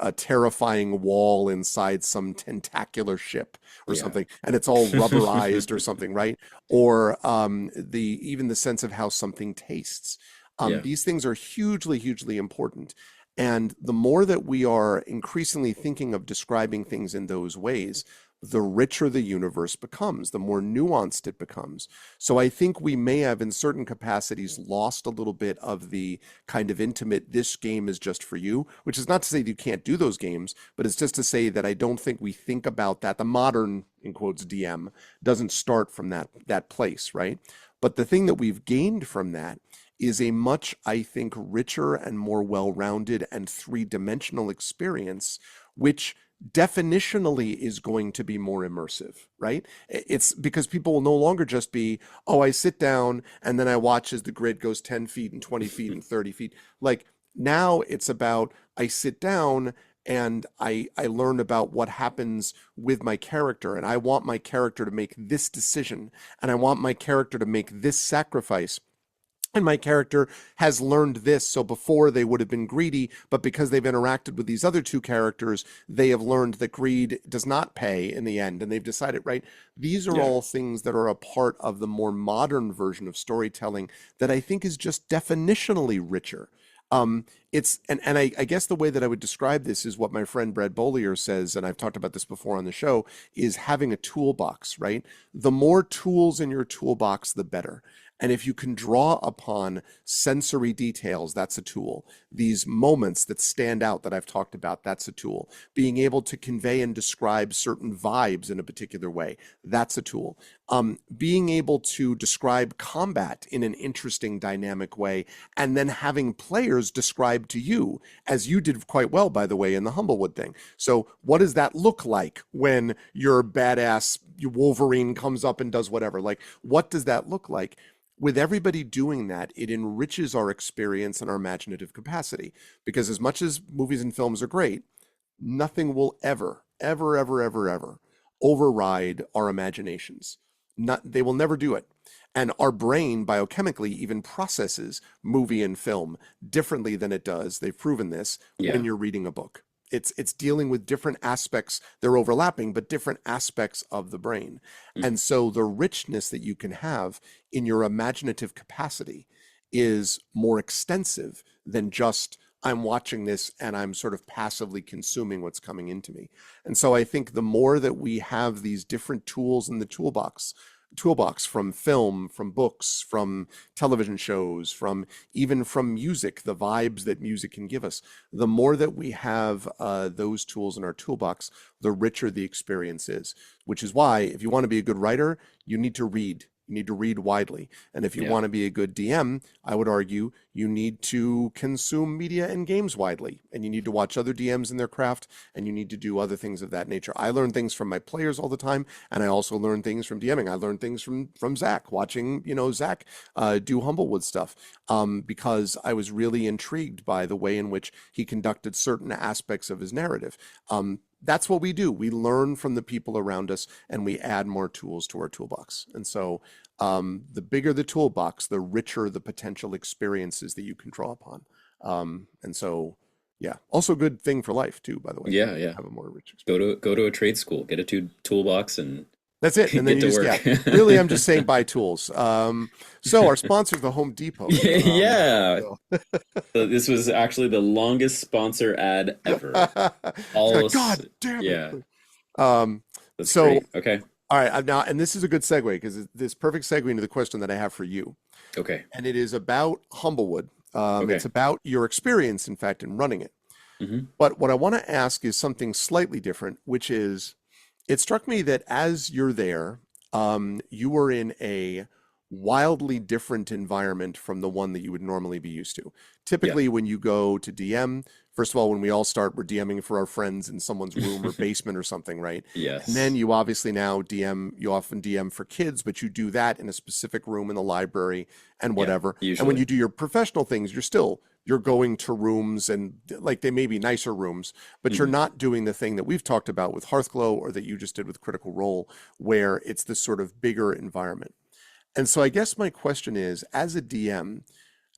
Speaker 1: a terrifying wall inside some tentacular ship or
Speaker 2: Yeah.
Speaker 1: something, and it's all rubberized or something, right? Or the even the sense of how something tastes.
Speaker 2: Yeah.
Speaker 1: These things are hugely, hugely important. And the more that we are increasingly thinking of describing things in those ways, the richer the universe becomes, the more nuanced it becomes. So I think we may have, in certain capacities, lost a little bit of the kind of intimate, this game is just for you, which is not to say that you can't do those games, but it's just to say that I don't think we think about that. The modern, in quotes, DM doesn't start from that place, right? But the thing that we've gained from that is a much, I think, richer and more well-rounded and three-dimensional experience, which definitionally is going to be more immersive, right? It's because people will no longer just be, oh, I sit down and then I watch as the grid goes 10 feet and 20 feet and 30 feet. Like, now it's about, I sit down and I learn about what happens with my character, and I want my character to make this decision, and I want my character to make this sacrifice, and my character has learned this. So before they would have been greedy, but because they've interacted with these other two characters, they have learned that greed does not pay in the end. And they've decided, right? These are
Speaker 2: Yeah.
Speaker 1: all things that are a part of the more modern version of storytelling that I think is just definitionally richer. And I guess the way that I would describe this is what my friend Brad Bollier says, and I've talked about this before on the show, is having a toolbox, right? The more tools in your toolbox, the better. And if you can draw upon sensory details, that's a tool. These moments that stand out that I've talked about, that's a tool. Being able to convey and describe certain vibes in a particular way, that's a tool. Being able to describe combat in an interesting, dynamic way, and then having players describe to you, as you did quite well, by the way, in the Humblewood thing. So what does that look like when your badass Wolverine comes up and does whatever. Like, what does that look like? With everybody doing that, it enriches our experience and our imaginative capacity. Because as much as movies and films are great, nothing will ever override our imaginations. Not, they will never do it. And our brain biochemically even processes movie and film differently than it does. They've proven this when
Speaker 2: Yeah.
Speaker 1: you're reading a book. It's dealing with different aspects. They're overlapping, but different aspects of the brain.
Speaker 2: Mhm.
Speaker 1: And so the richness that you can have in your imaginative capacity is more extensive than just I'm watching this and I'm sort of passively consuming what's coming into me. And so I think the more that we have these different tools in the toolbox from film, from books, from television shows, from even from music, the vibes that music can give us, the more that we have those tools in our toolbox, the richer the experience is. Which is why, if you want to be a good writer, you need to read. You need to read widely. And if you
Speaker 2: Yeah.
Speaker 1: want to be a good DM, I would argue you need to consume media and games widely. And you need to watch other DMs in their craft, and you need to do other things of that nature. I learn things from my players all the time, and I also learn things from DMing. I learn things from Zach, watching, Zach do Humblewood stuff, because I was really intrigued by the way in which he conducted certain aspects of his narrative. That's what we do. We learn from the people around us and we add more tools to our toolbox. And so the bigger the toolbox, the richer the potential experiences that you can draw upon. And so, yeah, also a good thing for life too, by the way,
Speaker 2: Yeah, yeah.
Speaker 1: have a more rich
Speaker 2: Go
Speaker 1: experience.
Speaker 2: to go to a trade school, get a toolbox, and
Speaker 1: That's it. And then
Speaker 2: get
Speaker 1: you
Speaker 2: to
Speaker 1: just,
Speaker 2: work.
Speaker 1: yeah, really, I'm just saying buy tools. So our sponsor is the Home Depot.
Speaker 2: Yeah.
Speaker 1: So
Speaker 2: So this was actually the longest sponsor ad ever.
Speaker 1: it's
Speaker 2: All
Speaker 1: like,
Speaker 2: s-
Speaker 1: God damn it.
Speaker 2: yeah,
Speaker 1: Um,
Speaker 2: that's
Speaker 1: so,
Speaker 2: great. Okay.
Speaker 1: all right, now, and this is a good segue because this perfect segue into the question that I have for you.
Speaker 2: Okay.
Speaker 1: And it is about Humblewood. It's
Speaker 2: Okay.
Speaker 1: about your experience, in fact, in running it.
Speaker 2: Hmm.
Speaker 1: But what I want to ask is something slightly different, which is it struck me that as you're there, you were in a wildly different environment from the one that you would normally be used to.
Speaker 2: Yeah.
Speaker 1: Typically, when you go to DM, first of all, when we all start, we're DMing for our friends in someone's room or basement or something, right? And then
Speaker 2: Yes.
Speaker 1: you obviously now DM, you often DM for kids, but you do that in a specific room in the library and
Speaker 2: Yeah.
Speaker 1: whatever. And when
Speaker 2: Usually.
Speaker 1: you do your professional things, you're going to rooms and like they may be nicer rooms, but you're
Speaker 2: Hmm.
Speaker 1: not doing the thing that we've talked about with Hearthglow or that you just did with Critical Role, where it's this sort of bigger environment. And so I guess my question is, as a DM,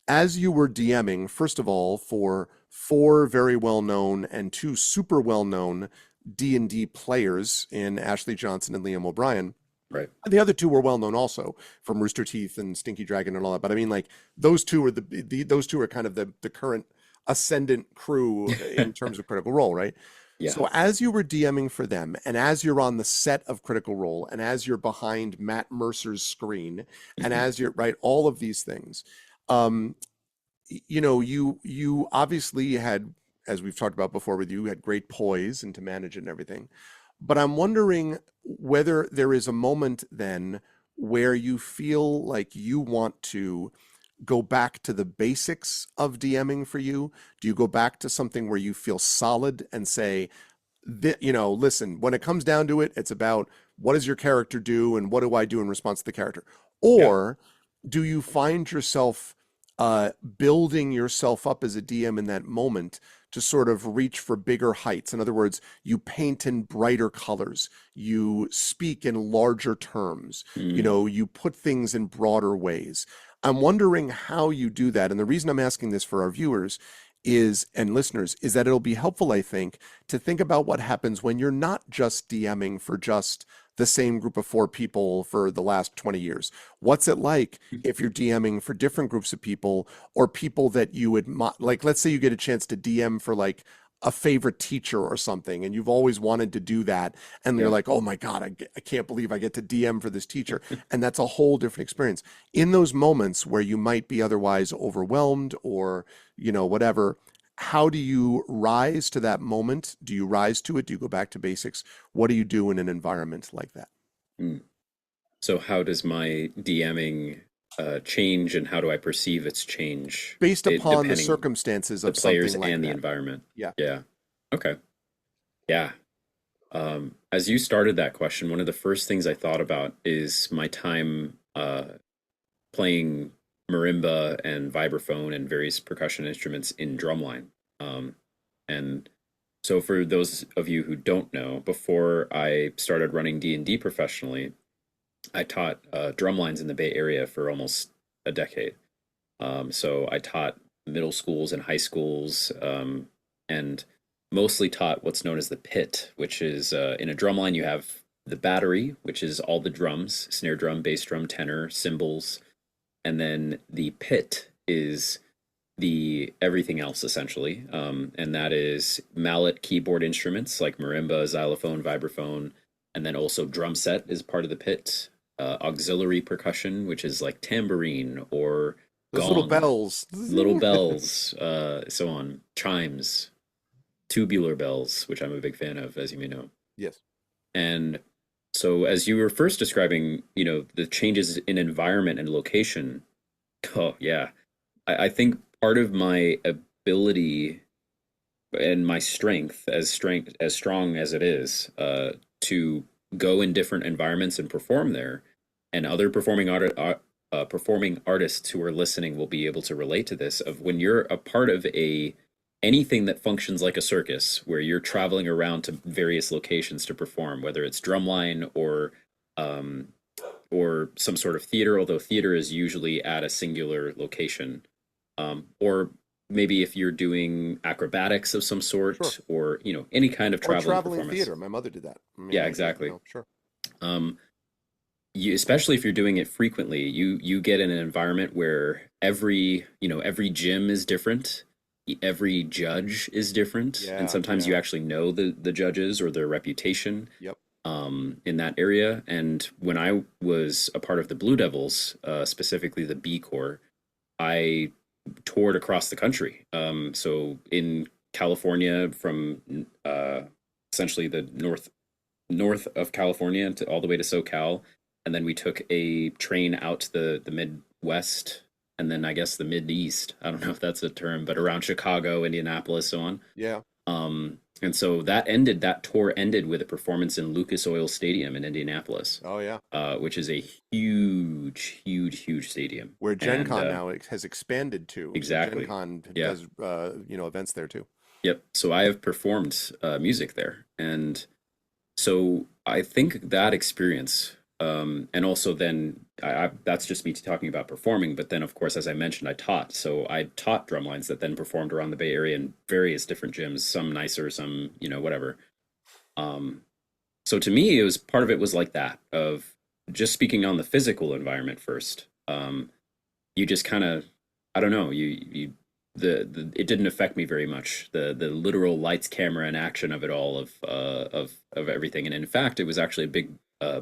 Speaker 1: as you were DMing, first of all, for four very well-known and two super well-known D&D players in Ashley Johnson and Liam O'Brien,
Speaker 2: Right.
Speaker 1: the other two were well known also from Rooster Teeth and Stinky Dragon and all that. But I mean, like those two are those two are kind of the current ascendant crew in terms of Critical Role, right?
Speaker 2: Yeah.
Speaker 1: So as you were DMing for them, and as you're on the set of Critical Role, and as you're behind Matt Mercer's screen, and
Speaker 2: Hmm.
Speaker 1: as you're right, all of these things, um, you obviously had, as we've talked about before with you, had great poise and to manage it and everything. But I'm wondering whether there is a moment then where you feel like you want to go back to the basics of DMing for you. Do you go back to something where you feel solid and say, listen, when it comes down to it, it's about what does your character do and what do I do in response to the character?
Speaker 2: Yeah.
Speaker 1: Or do you find yourself building yourself up as a DM in that moment to sort of reach for bigger heights? In other words, you paint in brighter colors, you speak in larger terms,
Speaker 2: Mm.
Speaker 1: you put things in broader ways. I'm wondering how you do that. And the reason I'm asking this for our viewers is and listeners is that it'll be helpful, I think, to think about what happens when you're not just DMing for just the same group of four people for the last 20 years. What's it like if you're DMing for different groups of people or people that you admire? Like, let's say you get a chance to DM for like a favorite teacher or something, and you've always wanted to do that. And you're
Speaker 2: Yeah.
Speaker 1: like, oh my God, I can't believe I get to DM for this teacher. And that's a whole different experience. In those moments where you might be otherwise overwhelmed or, whatever, how do you rise to that moment? Do you rise to it? Do you go back to basics? What do you do in an environment like that?
Speaker 2: Mm. So how does my DMing change, and how do I perceive its change?
Speaker 1: Based
Speaker 2: It
Speaker 1: upon the
Speaker 2: depending
Speaker 1: circumstances
Speaker 2: the
Speaker 1: of
Speaker 2: players
Speaker 1: something like
Speaker 2: and the
Speaker 1: that.
Speaker 2: environment.
Speaker 1: Yeah.
Speaker 2: Yeah. Okay. Yeah. As you started that question, one of the first things I thought about is my time playing marimba and vibraphone and various percussion instruments in drumline. And so for those of you who don't know, before I started running D&D professionally, I taught drumlines in the Bay Area for almost a decade. So I taught middle schools and high schools, and mostly taught what's known as the pit, which is in a drum line you have the battery, which is all the drums, snare drum, bass drum, tenor, cymbals, and then the pit is the everything else essentially, and that is mallet keyboard instruments like marimba, xylophone, vibraphone, and then also drum set is part of the pit. Auxiliary percussion, which is like tambourine or
Speaker 1: Those little
Speaker 2: gong,
Speaker 1: bells.
Speaker 2: little bells, so on, chimes, tubular bells, which I'm a big fan of, as you may know.
Speaker 1: Yes.
Speaker 2: And so, as you were first describing, the changes in environment and location, oh yeah, I think part of my ability and my strength as strong as it is, to go in different environments and perform there, and other performing artists who are listening will be able to relate to this. Of when you're a part of a anything that functions like a circus, where you're traveling around to various locations to perform, whether it's drumline um, or some sort of theater, although theater is usually at a singular location, or maybe if you're doing acrobatics of some
Speaker 1: Sure.
Speaker 2: sort, or any kind of
Speaker 1: Or
Speaker 2: traveling
Speaker 1: traveling
Speaker 2: performance.
Speaker 1: theater. My mother did that. I mean,
Speaker 2: Yeah, exactly.
Speaker 1: sure.
Speaker 2: Um, especially if you're doing it frequently, you get in an environment where every gym is different, every judge is different, and
Speaker 1: Yeah,
Speaker 2: sometimes you
Speaker 1: yeah.
Speaker 2: actually know the judges or their reputation
Speaker 1: Yep.
Speaker 2: in that area. And when I was a part of the Blue Devils, specifically the B Corps, I toured across the country. So in California, from essentially the north of California to all the way to SoCal, and then we took a train out to the Midwest, and then I guess the Mid East. I don't know if that's a term, but around Chicago, Indianapolis, so on.
Speaker 1: Yeah.
Speaker 2: And so that tour ended with a performance in Lucas Oil Stadium in Indianapolis,
Speaker 1: Oh, yeah.
Speaker 2: which is a huge, huge, huge stadium.
Speaker 1: Where Gen
Speaker 2: And
Speaker 1: Con now has expanded to. So Gen
Speaker 2: exactly,
Speaker 1: Con
Speaker 2: yeah,
Speaker 1: does, events there too.
Speaker 2: yep. So I have performed music there, and so I think that experience, and also then that's just me talking about performing. But then, of course, as I mentioned, I taught. So I taught drum lines that then performed around the Bay Area in various different gyms, some nicer, some whatever. Um, so to me, it was part of it was like that of just speaking on the physical environment first. You just kind of, I don't know, you the it didn't affect me very much. The literal lights, camera, and action of it all, of everything. And in fact, it was actually a big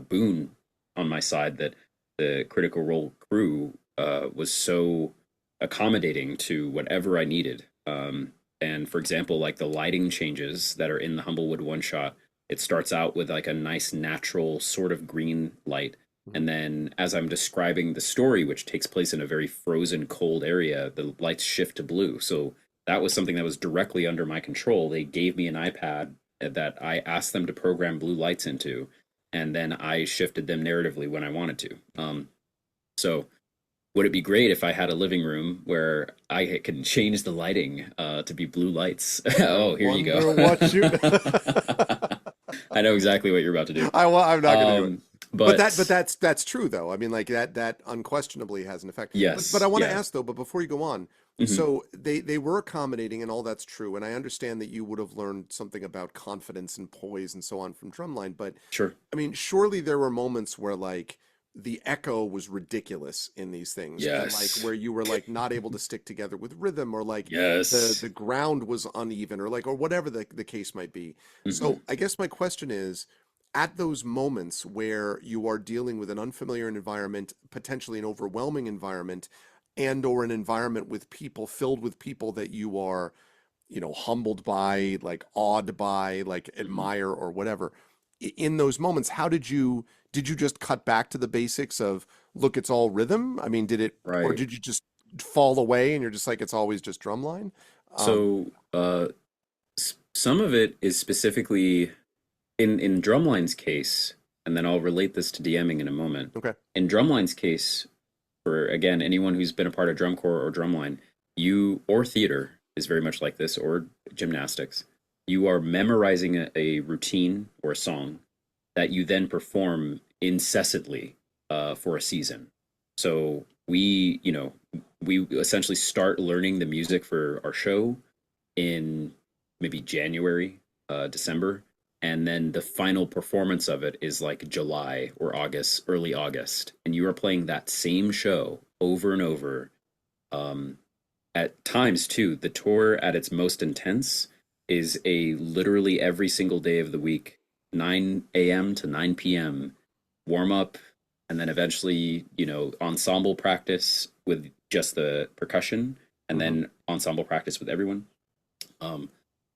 Speaker 2: boon on my side that the Critical Role crew was so accommodating to whatever I needed. And for example, like the lighting changes that are in the Humblewood one shot, it starts out with like a nice natural sort of green light,
Speaker 1: Mhm.
Speaker 2: and then as I'm describing the story, which takes place in a very frozen, cold area, the lights shift to blue. So that was something that was directly under my control. They gave me an iPad that I asked them to program blue lights into, and then I shifted them narratively when I wanted to. So would it be great if I had a living room where I can change the lighting to be blue lights?
Speaker 1: I
Speaker 2: Oh, here you go.
Speaker 1: wonder what you.
Speaker 2: I know exactly what you're about to do.
Speaker 1: I'm not going to do it. But
Speaker 2: But
Speaker 1: that's true though. I mean, like that unquestionably has an effect. But I
Speaker 2: yes,
Speaker 1: want to
Speaker 2: yeah.
Speaker 1: ask though. But before you go on,
Speaker 2: Hmm.
Speaker 1: so they were accommodating and all that's true. And I understand that you would have learned something about confidence and poise and so on from drumline. But
Speaker 2: Sure.
Speaker 1: I mean, surely there were moments where like the echo was ridiculous in these things, and like
Speaker 2: Yes.
Speaker 1: where you were like not able to stick together with rhythm, or like the
Speaker 2: Yes.
Speaker 1: ground was uneven, or like or whatever the case might be.
Speaker 2: Hmm.
Speaker 1: So I guess my question is, at those moments where you are dealing with an unfamiliar environment, potentially an overwhelming environment, and or an environment with people filled with people that you are, humbled by, like awed by, like
Speaker 2: Hmm.
Speaker 1: admire or whatever. In those moments, how did you just cut back to the basics of, look, it's all rhythm? I mean, or
Speaker 2: Right.
Speaker 1: did you just fall away and you're just like, it's always just drumline? Um,
Speaker 2: So some of it is specifically in Drumline's case, and then I'll relate this to DMing in a moment.
Speaker 1: Okay.
Speaker 2: In Drumline's case, for again anyone who's been a part of drum corps or drumline, you or theater is very much like this, or gymnastics. You are memorizing a routine or a song that you then perform incessantly for a season. So we essentially start learning the music for our show in maybe January, December, and then the final performance of it is like July or August, early August, and you are playing that same show over and over. Um, at times too, the tour at its most intense is a literally every single day of the week, 9 a.m. to 9 p.m. warm up, and then eventually, ensemble practice with just the percussion, and
Speaker 1: Hmm.
Speaker 2: then ensemble practice with everyone. Um,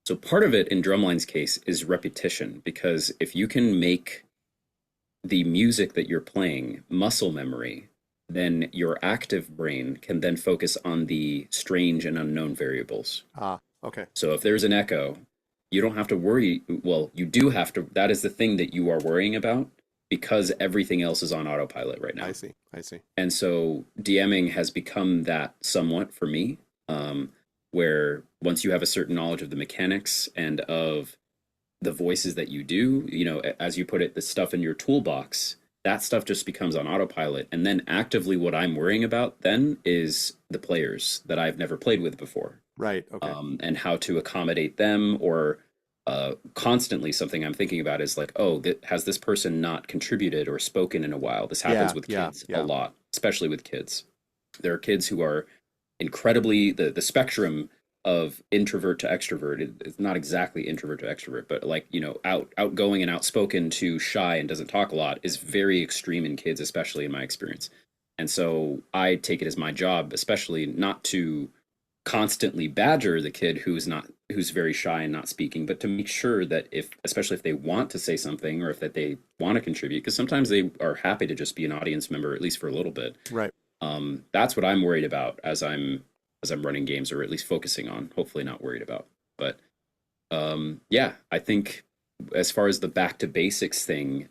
Speaker 2: so part of it in Drumline's case is repetition, because if you can make the music that you're playing muscle memory, then your active brain can then focus on the strange and unknown variables.
Speaker 1: Ah, okay.
Speaker 2: So if there's an echo, you don't have to worry. Well, you do have to. That is the thing that you are worrying about because everything else is on autopilot right
Speaker 1: I
Speaker 2: now.
Speaker 1: see. I see.
Speaker 2: And so DMing has become that somewhat for me, where once you have a certain knowledge of the mechanics and of the voices that you do, as you put it, the stuff in your toolbox, that stuff just becomes on autopilot. And then actively, what I'm worrying about then is the players that I've never played with before,
Speaker 1: Right. Okay.
Speaker 2: and how to accommodate them. Or constantly, something I'm thinking about is like, oh, has this person not contributed or spoken in a while? This happens
Speaker 1: Yeah.
Speaker 2: with
Speaker 1: Yeah.
Speaker 2: kids a
Speaker 1: Yeah.
Speaker 2: lot, especially with kids. There are kids who are incredibly the spectrum of introvert to extrovert. It's not exactly introvert to extrovert, but like outgoing and outspoken to shy and doesn't talk a lot is very extreme in kids, especially in my experience. And so I take it as my job, especially not to constantly badger the kid who's very shy and not speaking, but to make sure that if especially if they want to say something or if that they want to contribute, because sometimes they are happy to just be an audience member at least for a little bit.
Speaker 1: Right.
Speaker 2: That's what I'm worried about as I'm running games, or at least focusing on. Hopefully, not worried about. But yeah, I think as far as the back to basics thing,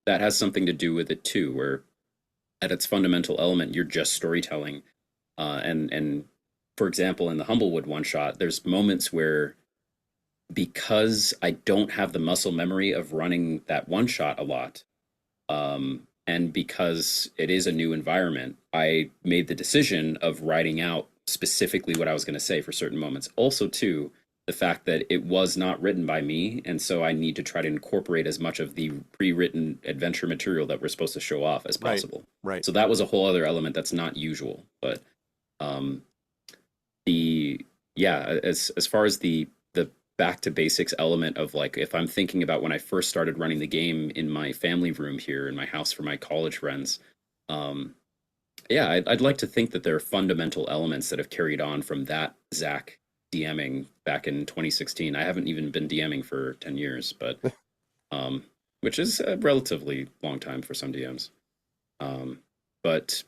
Speaker 2: that has something to do with it too. Where at its fundamental element, you're just storytelling. And for example, in the Humblewood one shot, there's moments where because I don't have the muscle memory of running that one shot a lot, and because it is a new environment, I made the decision of writing out specifically what I was going to say for certain moments. Also, too, the fact that it was not written by me, and so I need to try to incorporate as much of the pre-written adventure material that we're supposed to show off as
Speaker 1: Right.
Speaker 2: possible.
Speaker 1: Right.
Speaker 2: So that was a whole other element that's not usual. But um, the yeah, as far as the back to basics element of like if I'm thinking about when I first started running the game in my family room here in my house for my college friends, um, yeah, I'd like to think that there are fundamental elements that have carried on from that Zach DMing back in 2016. I haven't even been DMing for 10 years, but um, which is a relatively long time for some DMs. Um, but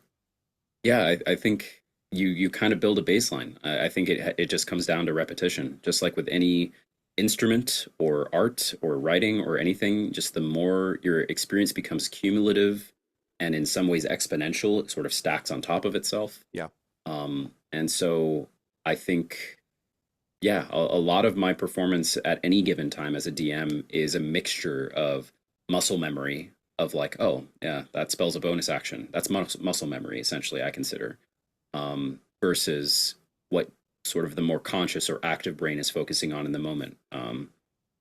Speaker 2: yeah, I think you kind of build a baseline. I think it just comes down to repetition, just like with any instrument or art or writing or anything. Just the more your experience becomes cumulative and in some ways exponential, it sort of stacks on top of itself.
Speaker 1: Yeah.
Speaker 2: And so I think, yeah, a lot of my performance at any given time as a DM is a mixture of muscle memory of like, oh, yeah, that spells a bonus action. That's muscle memory, essentially, I consider, versus what sort of the more conscious or active brain is focusing on in the moment.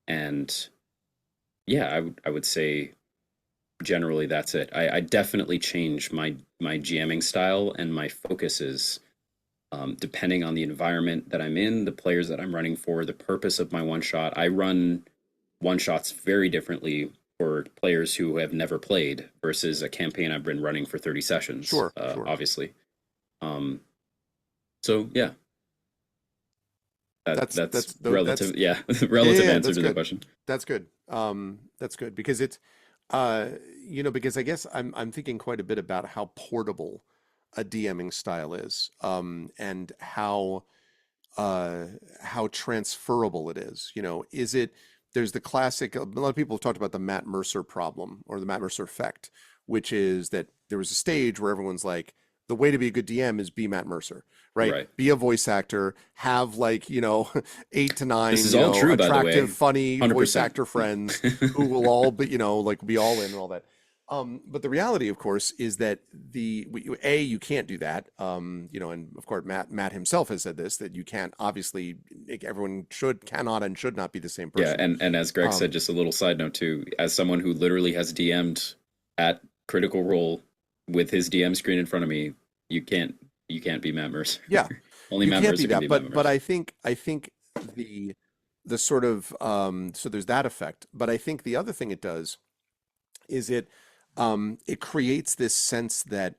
Speaker 2: And yeah, I would say generally that's it. I definitely change my GMing style and my focuses depending on the environment that I'm in, the players that I'm running for, the purpose of my one shot. I run one shots very differently for players who have never played versus a campaign I've been running for 30 sessions,
Speaker 1: Sure. Sure.
Speaker 2: obviously. Um, so yeah, that's
Speaker 1: That's
Speaker 2: relative. Yeah,
Speaker 1: yeah, yeah,
Speaker 2: relative
Speaker 1: yeah,
Speaker 2: answer
Speaker 1: that's
Speaker 2: to the
Speaker 1: good.
Speaker 2: question.
Speaker 1: That's good. That's good because it's uh because I guess I'm thinking quite a bit about how portable a DMing style is, and uh how transferable it is. Is it there's the classic, a lot of people have talked about the Matt Mercer problem or the Matt Mercer effect, which is that there was a stage where everyone's like, the way to be a good DM is be Matt Mercer, right?
Speaker 2: Right.
Speaker 1: Be a voice actor, have like, 8 to 9,
Speaker 2: This is all true, by the
Speaker 1: attractive,
Speaker 2: way.
Speaker 1: funny voice
Speaker 2: 100%.
Speaker 1: actor
Speaker 2: Yeah.
Speaker 1: friends who will all be, like be all in and all that. But the reality, of course, is that you can't do that. And of course, Matt himself has said this, that you can't, obviously, everyone cannot, and should not be the same
Speaker 2: Yeah,
Speaker 1: person.
Speaker 2: and as Greg said,
Speaker 1: Um,
Speaker 2: just a little side note too, as someone who literally has DM'd at Critical Role with his DM screen in front of me, you can't you can't be Matt Mercer.
Speaker 1: yeah,
Speaker 2: Only
Speaker 1: you
Speaker 2: Matt
Speaker 1: can't be
Speaker 2: Mercer can
Speaker 1: that.
Speaker 2: be Matt
Speaker 1: But
Speaker 2: Mercer.
Speaker 1: I think the the sort of so there's that effect. But I think the other thing it does is it creates this sense that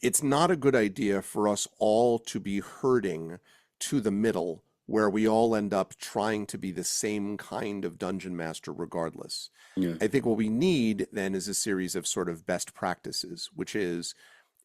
Speaker 1: it's not a good idea for us all to be herding to the middle where we all end up trying to be the same kind of dungeon master regardless.
Speaker 2: Yeah.
Speaker 1: I think what we need then is a series of sort of best practices, which is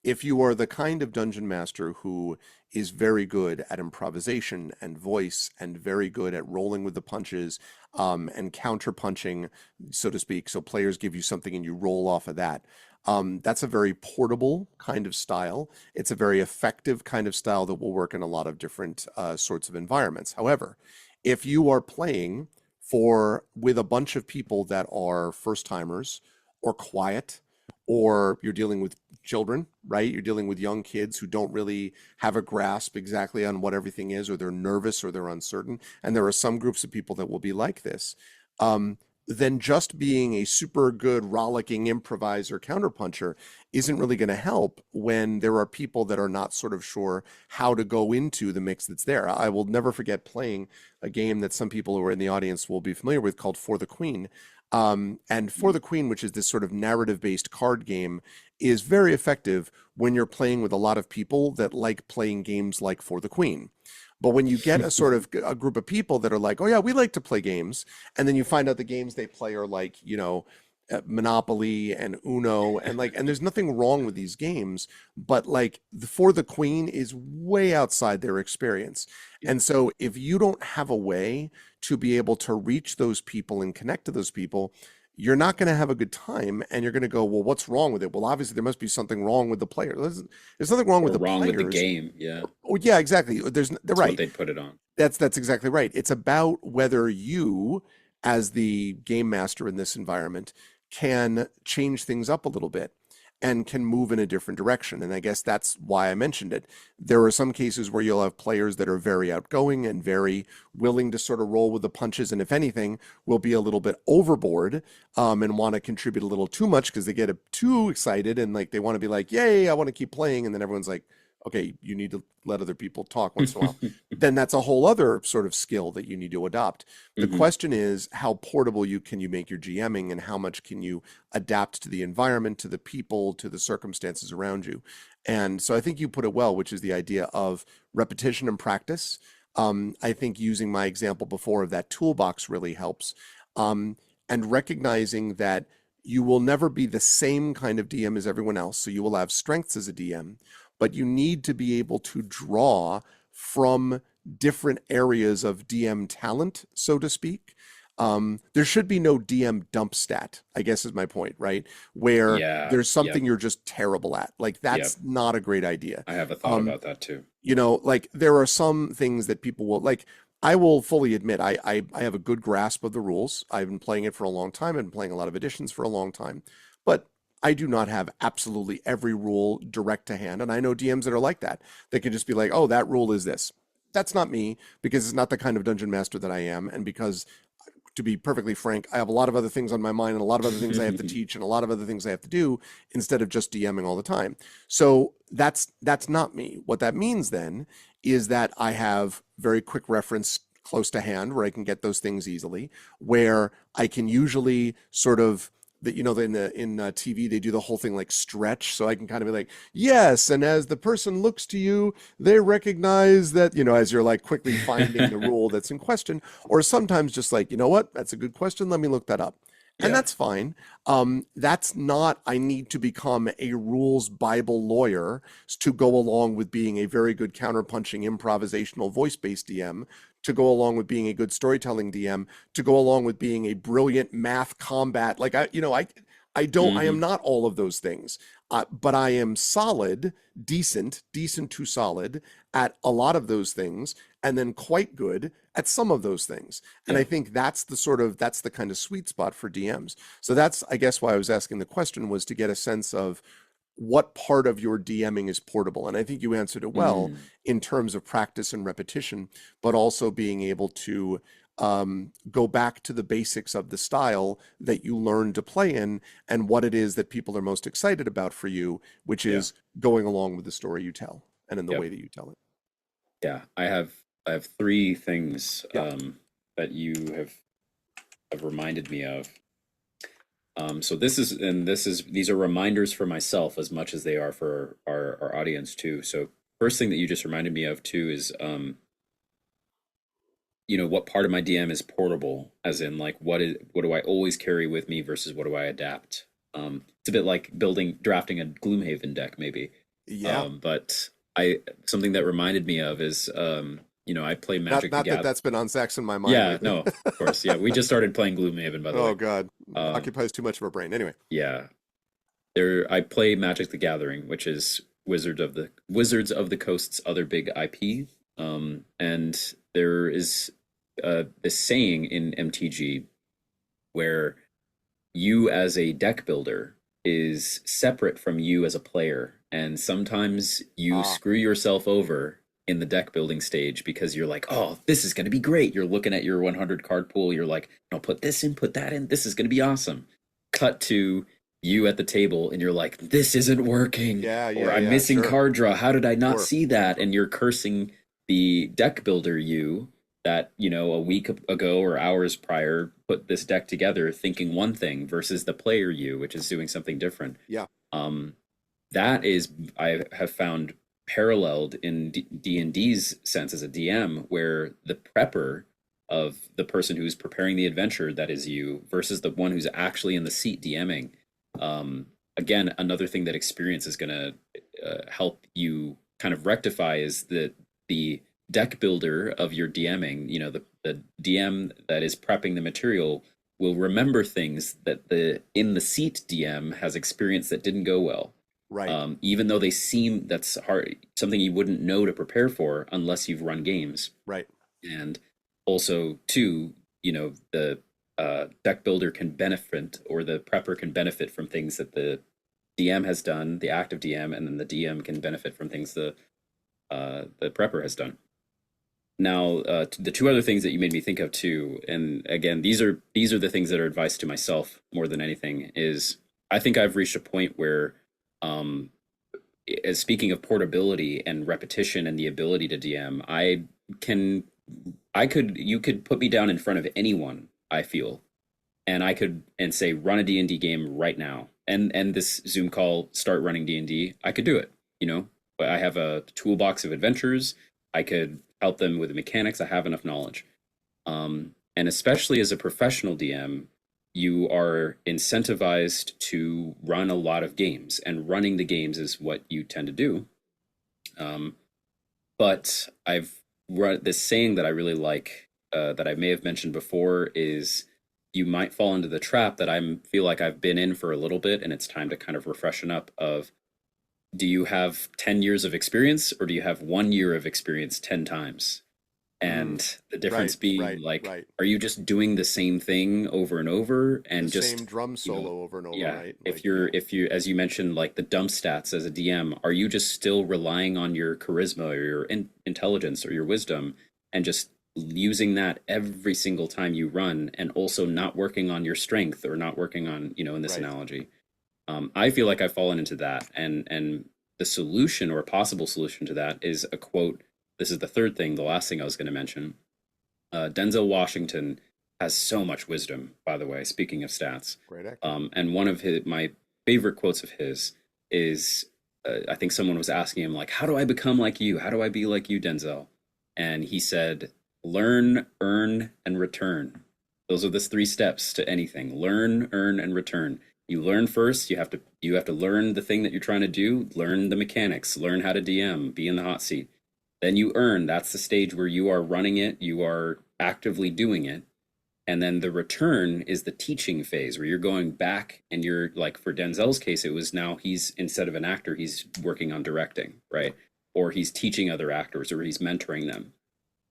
Speaker 1: if you are the kind of dungeon master who is very good at improvisation and voice and very good at rolling with the punches, and counter punching, so to speak, so players give you something and you roll off of that. That's a very portable kind of style. It's a very effective kind of style that will work in a lot of different sorts of environments. However, if you are playing for with a bunch of people that are first timers or quiet, or you're dealing with children, right? You're dealing with young kids who don't really have a grasp exactly on what everything is, or they're nervous or they're uncertain. And there are some groups of people that will be like this. Um, then just being a super good rollicking improviser counterpuncher isn't really going to help when there are people that are not sort of sure how to go into the mix that's there. I will never forget playing a game that some people who are in the audience will be familiar with called For the Queen. And For the Queen, which is this sort of narrative based card game, is very effective when you're playing with a lot of people that like playing games like For the Queen. But when you get a sort of a group of people that are like, oh yeah, we like to play games, and then you find out the games they play are like, Monopoly and Uno, and there's nothing wrong with these games, but like For the Queen is way outside their experience. And so if you don't have a way to be able to reach those people and connect to those people, you're not going to have a good time, and you're going to go, well, what's wrong with it? Well, obviously there must be something wrong with the player. There's nothing wrong with
Speaker 2: Or
Speaker 1: the
Speaker 2: wrong with the
Speaker 1: players.
Speaker 2: game. Yeah.
Speaker 1: Oh yeah, exactly. They're
Speaker 2: That's what
Speaker 1: right.
Speaker 2: they'd put it on.
Speaker 1: That's exactly right. It's about whether you, as the game master in this environment, can change things up a little bit and can move in a different direction. And I guess that's why I mentioned it. There are some cases where you'll have players that are very outgoing and very willing to sort of roll with the punches, and if anything, will be a little bit overboard, and want to contribute a little too much because they get too excited and like they want to be like, "Yay, I want to keep playing," and then everyone's like, okay, you need to let other people talk once in a while. Then that's a whole other sort of skill that you need to adopt. The
Speaker 2: Hmm.
Speaker 1: question is, how portable can you make your GMing, and how much can you adapt to the environment, to the people, to the circumstances around you? And so I think you put it well, which is the idea of repetition and practice. I think using my example before of that toolbox really helps. Um, and recognizing that you will never be the same kind of DM as everyone else. So you will have strengths as a DM, but you need to be able to draw from different areas of DM talent, so to speak. There should be no DM dump stat, I guess is my point, right? Where
Speaker 2: Yeah.
Speaker 1: there's
Speaker 2: Yep.
Speaker 1: something you're just terrible at. Like
Speaker 2: Yep.
Speaker 1: that's not a great idea.
Speaker 2: I have a thought
Speaker 1: Um,
Speaker 2: about that too.
Speaker 1: like there are some things that people will like. I will fully admit I have a good grasp of the rules. I've been playing it for a long time. I've been playing a lot of editions for a long time, but I do not have absolutely every rule direct to hand. And I know DMs that are like that. They can just be like, oh, that rule is this. That's not me, because it's not the kind of dungeon master that I am, and because, to be perfectly frank, I have a lot of other things on my mind and a lot of other things I have to teach and a lot of other things I have to do instead of just DMing all the time. So that's not me. What that means then is that I have very quick reference close to hand where I can get those things easily, where I can usually sort of that in TV they do the whole thing like stretch, so I can kind of be like, yes, and as the person looks to you, they recognize that, as you're like quickly finding the rule that's in question, or sometimes just like, you know what, that's a good question, let me look that up. And
Speaker 2: Yeah.
Speaker 1: that's fine. That's not, I need to become a rules Bible lawyer to go along with being a very good counterpunching improvisational voice-based DM, to go along with being a good storytelling DM, to go along with being a brilliant math combat. Like I am
Speaker 2: Hmm.
Speaker 1: not all of those things, but I am solid, decent to solid at a lot of those things, and then quite good at some of those things. And I
Speaker 2: Yeah.
Speaker 1: think that's the kind of sweet spot for DMs. So that's, I guess, why I was asking the question, was to get a sense of what part of your DMing is portable. And I think you answered it well
Speaker 2: Mm.
Speaker 1: in terms of practice and repetition, but also being able to go back to the basics of the style that you learned to play in and what it is that people are most excited about for you, which
Speaker 2: Yeah.
Speaker 1: is going along with the story you tell and in the
Speaker 2: Yep.
Speaker 1: way that you tell it.
Speaker 2: Yeah. I have three things
Speaker 1: Yeah.
Speaker 2: that you have reminded me of. So these are reminders for myself as much as they are for our audience too. So first thing that you just reminded me of too is what part of my DM is portable, as in like what do I always carry with me versus what do I adapt. It's a bit like drafting a Gloomhaven deck maybe.
Speaker 1: Yeah.
Speaker 2: But I something that reminded me of is I play
Speaker 1: Not
Speaker 2: Magic the
Speaker 1: not that
Speaker 2: Gathering.
Speaker 1: that's been on Zach's in my mind
Speaker 2: Yeah,
Speaker 1: lately.
Speaker 2: no, of course. Yeah, we just started playing Gloomhaven, by the
Speaker 1: Oh
Speaker 2: way.
Speaker 1: God,
Speaker 2: Um,
Speaker 1: occupies too much of our brain. Anyway,
Speaker 2: yeah, I play Magic the Gathering, which is Wizards of the Coast's other big IP. And there is this saying in MTG where you as a deck builder is separate from you as a player. And sometimes you
Speaker 1: ah,
Speaker 2: screw yourself over in the deck building stage because you're like, oh, this is going to be great. You're looking at your 100 card pool. You're like, no, put this in, put that in. This is going to be awesome. Cut to you at the table and you're like, this isn't working.
Speaker 1: yeah,
Speaker 2: Or
Speaker 1: yeah,
Speaker 2: I'm
Speaker 1: yeah,
Speaker 2: missing
Speaker 1: sure,
Speaker 2: card draw. How did I not
Speaker 1: sure,
Speaker 2: see that? And you're cursing the deck builder you that a week ago or hours prior put this deck together thinking one thing versus the player you, which is doing something different.
Speaker 1: yeah,
Speaker 2: um that is, I have found, paralleled in D&D's sense as a DM, where the prepper of the person who's preparing the adventure, that is you, versus the one who's actually in the seat DMing. Again, another thing that experience is going to help you kind of rectify is that the deck builder of your DMing, the DM that is prepping the material, will remember things that the in the seat DM has experienced that didn't go well.
Speaker 1: right,
Speaker 2: Even though they seem that's hard, something you wouldn't know to prepare for unless you've run games.
Speaker 1: right,
Speaker 2: And also, too, the deck builder can benefit, or the prepper can benefit from things that the DM has done, the active DM, and then the DM can benefit from things the prepper has done. Now, the two other things that you made me think of too, and again, these are the things that are advice to myself more than anything. Is I think I've reached a point where, um, as speaking of portability and repetition and the ability to DM, can, you could put me down in front of anyone, I feel, and I could and say run a D&D game right now, and this Zoom call start running D&D, I could do it. But I have a toolbox of adventures. I could help them with the mechanics. I have enough knowledge. And especially as a professional DM, you are incentivized to run a lot of games, and running the games is what you tend to do. Um, but I've run this saying that I really like, that I may have mentioned before, is you might fall into the trap that I feel like I've been in for a little bit, and it's time to kind of refreshen up. Of, do you have 10 years of experience, or do you have 1 year of experience 10 times?
Speaker 1: mm,
Speaker 2: And the difference
Speaker 1: right,
Speaker 2: being,
Speaker 1: right,
Speaker 2: like,
Speaker 1: right.
Speaker 2: are you just doing the same thing over and over
Speaker 1: The
Speaker 2: and
Speaker 1: same
Speaker 2: just,
Speaker 1: drum
Speaker 2: you know,
Speaker 1: solo over and over,
Speaker 2: yeah,
Speaker 1: right?
Speaker 2: if
Speaker 1: Like, yeah,
Speaker 2: as you mentioned, like the dump stats as a DM, are you just still relying on your charisma or your intelligence or your wisdom, and just using that every single time you run, and also not working on your strength, or not working on, in this
Speaker 1: right.
Speaker 2: analogy? I feel like I've fallen into that, and the solution, or a possible solution to that, is a quote. This is the third thing, the last thing I was going to mention. Denzel Washington has so much wisdom, by the way, speaking of stats.
Speaker 1: Great actor.
Speaker 2: And one of my favorite quotes of his is, I think someone was asking him, like, how do I become like you? How do I be like you, Denzel? And he said, learn, earn, and return. Those are the three steps to anything: learn, earn, and return. You learn first. You have to learn the thing that you're trying to do, learn the mechanics, learn how to DM, be in the hot seat. Then you earn. That's the stage where you are running it, you are actively doing it. And then the return is the teaching phase where you're going back and you're like, for Denzel's case, it was now he's, instead of an actor, he's working on directing, right? Or he's teaching other actors or he's mentoring them.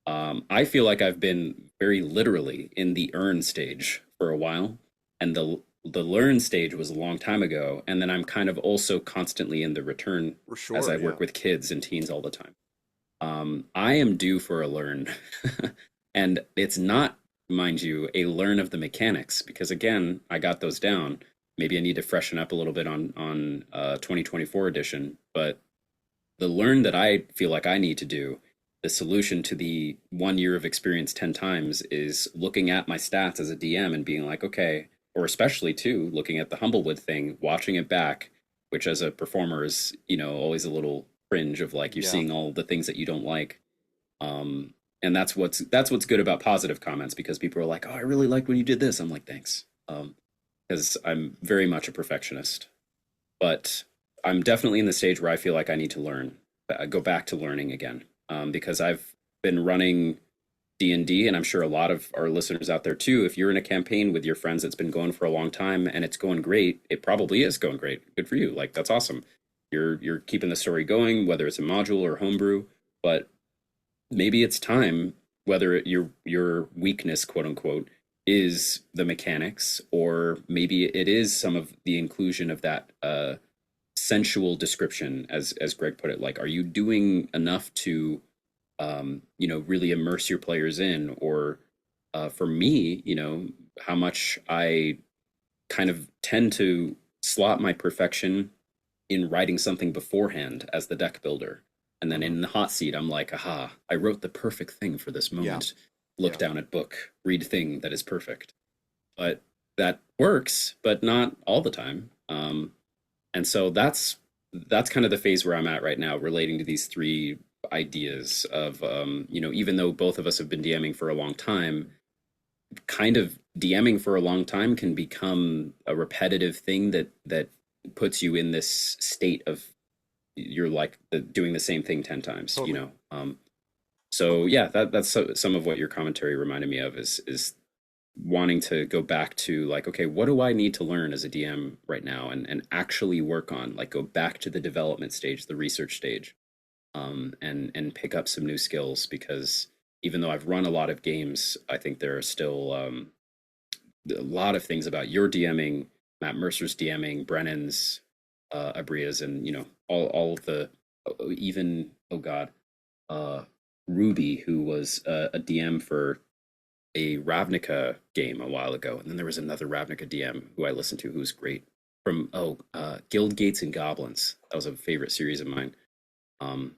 Speaker 2: I feel like I've been very literally in the earn stage for a while, and the learn stage was a long time ago. And then I'm kind of also constantly in the return
Speaker 1: For
Speaker 2: as I
Speaker 1: sure, yeah.
Speaker 2: work with kids and teens all the time. I am due for a learn, and it's not, mind you, a learn of the mechanics because again, I got those down. Maybe I need to freshen up a little bit on 2024 edition, but the learn that I feel like I need to do, the solution to the 1 year of experience 10 times is looking at my stats as a DM and being like, okay, or especially too, looking at the Humblewood thing, watching it back, which as a performer is, always a little cringe of like you're
Speaker 1: Yeah.
Speaker 2: seeing all the things that you don't like. And that's what's good about positive comments because people are like, oh, I really liked when you did this. I'm like, thanks. Because I'm very much a perfectionist. But I'm definitely in the stage where I feel like I need to learn, go back to learning again, because I've been running D&D, and I'm sure a lot of our listeners out there too. If you're in a campaign with your friends that's been going for a long time and it's going great, it probably is going great. Good for you. Like that's awesome. You're keeping the story going, whether it's a module or homebrew. But maybe it's time, whether your weakness, quote unquote, is the mechanics, or maybe it is some of the inclusion of that sensual description, as Greg put it. Like, are you doing enough to, really immerse your players in? Or for me, how much I kind of tend to slot my perfection in writing something beforehand as the deck builder. And then
Speaker 1: Hmm.
Speaker 2: in the hot seat, I'm like, aha, I wrote the perfect thing for this
Speaker 1: Yeah.
Speaker 2: moment. Look
Speaker 1: Yeah.
Speaker 2: down at book, read thing that is perfect. But that works, but not all the time. And so that's kind of the phase where I'm at right now, relating to these three ideas of, even though both of us have been DMing for a long time, kind of DMing for a long time can become a repetitive thing that puts you in this state of you're like doing the same thing 10 times,
Speaker 1: Totally.
Speaker 2: so yeah, that's some of what your commentary reminded me of is wanting to go back to like, okay, what do I need to learn as a DM right now and actually work on, like, go back to the development stage, the research stage, and pick up some new skills because even though I've run a lot of games, I think there are still a lot of things about your DMing, Matt Mercer's DMing, Brennan's, Abria's, and all of the, even, oh god, uh, Ruby, who was a DM for a Ravnica game a while ago, and then there was another Ravnica DM who I listened to who was great from Guild Gates and Goblins. That was a favorite series of mine. Um,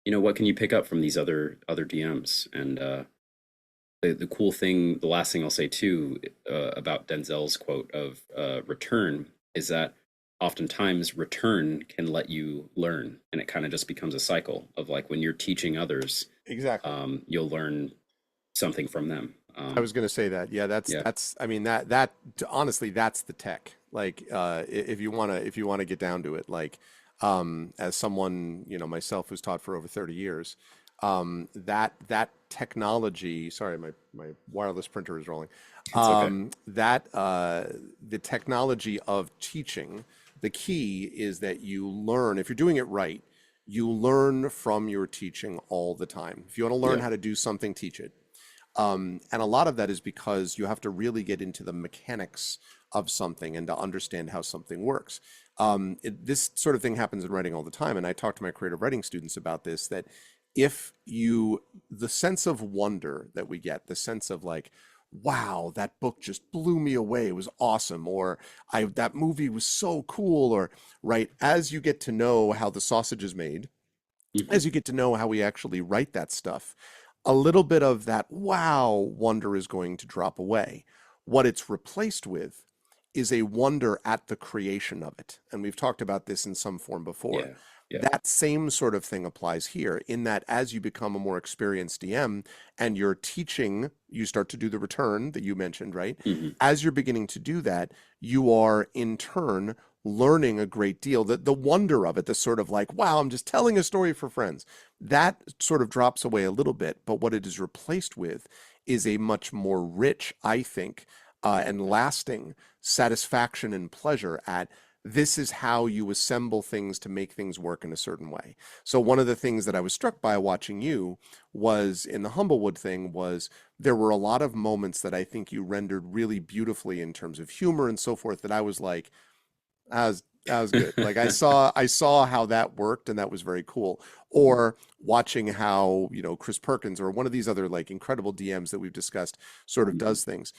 Speaker 2: what can you pick up from these other DMs? And the cool thing, the last thing I'll say too, about Denzel's quote of return is that oftentimes return can let you learn, and it kind of just becomes a cycle of like when you're teaching others,
Speaker 1: Exactly.
Speaker 2: you'll learn something from them.
Speaker 1: I was going to say that. Yeah,
Speaker 2: Yeah.
Speaker 1: I mean that honestly that's the tech. Like if you want to get down to it, like as someone, myself who's taught for over 30 years, that technology, sorry, my wireless printer is rolling.
Speaker 2: It's okay.
Speaker 1: That the technology of teaching, the key is that you learn, if you're doing it right, you learn from your teaching all the time. If you want to learn
Speaker 2: Yeah.
Speaker 1: how to do something, teach it. And a lot of that is because you have to really get into the mechanics of something and to understand how something works. This sort of thing happens in writing all the time. And I talk to my creative writing students about this, that if you, the sense of wonder that we get, the sense of like, wow, that book just blew me away. It was awesome. Or that movie was so cool. Or, right, as you get to know how the sausage is made,
Speaker 2: Hmm.
Speaker 1: as you get to know how we actually write that stuff, a little bit of that wow wonder is going to drop away. What it's replaced with is a wonder at the creation of it. And we've talked about this in some form before.
Speaker 2: Yeah. Yeah.
Speaker 1: That same sort of thing applies here, in that as you become a more experienced DM and you're teaching, you start to do the return that you mentioned, right?
Speaker 2: Hmm.
Speaker 1: As you're beginning to do that, you are in turn learning a great deal. The wonder of it, the sort of like, wow, I'm just telling a story for friends, that sort of drops away a little bit. But what it is replaced with is a much more rich, I think, and lasting satisfaction and pleasure at this is how you assemble things to make things work in a certain way. So one of the things that I was struck by watching you was in the Humblewood thing was there were a lot of moments that I think you rendered really beautifully in terms of humor and so forth that I was like, that was good. Like I saw how that worked and that was very cool. Or watching how, Chris Perkins or one of these other like incredible DMs that we've discussed sort of
Speaker 2: Hmm.
Speaker 1: does things.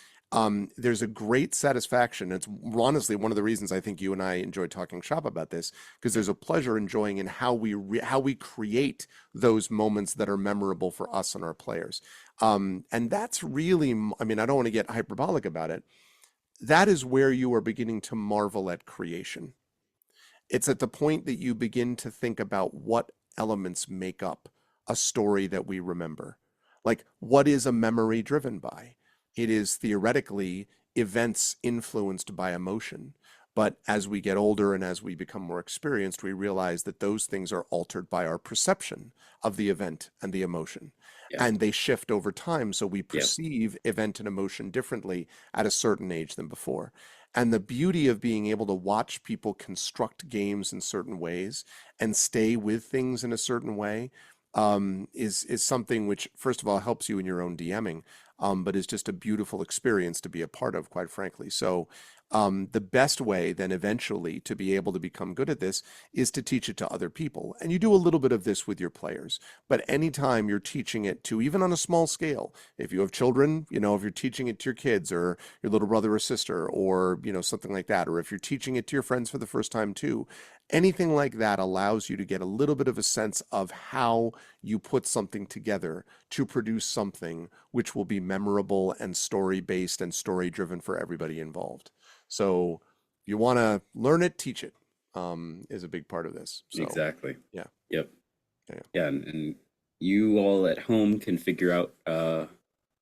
Speaker 1: There's a great satisfaction. It's honestly one of the reasons I think you and I enjoy talking shop about this, because there's a pleasure enjoying in how we create those moments that are memorable for us and our players. And that's really, I mean, I don't want to get hyperbolic about it. That is where you are beginning to marvel at creation. It's at the point that you begin to think about what elements make up a story that we remember. Like, what is a memory driven by? It is theoretically events influenced by emotion. But as we get older and as we become more experienced, we realize that those things are altered by our perception of the event and the emotion.
Speaker 2: Yeah.
Speaker 1: And they shift over time. So we
Speaker 2: Yep.
Speaker 1: perceive event and emotion differently at a certain age than before. And the beauty of being able to watch people construct games in certain ways and stay with things in a certain way is something which, first of all, helps you in your own DMing, but is just a beautiful experience to be a part of, quite frankly. So the best way then eventually to be able to become good at this is to teach it to other people. And you do a little bit of this with your players, but anytime you're teaching it to, even on a small scale, if you have children, if you're teaching it to your kids or your little brother or sister or, something like that, or if you're teaching it to your friends for the first time too, anything like that allows you to get a little bit of a sense of how you put something together to produce something which will be memorable and story based and story driven for everybody involved. So if you want to learn it, teach it, is a big part of this. So
Speaker 2: Exactly.
Speaker 1: yeah,
Speaker 2: Yep.
Speaker 1: yeah,
Speaker 2: Yeah, and you all at home can figure out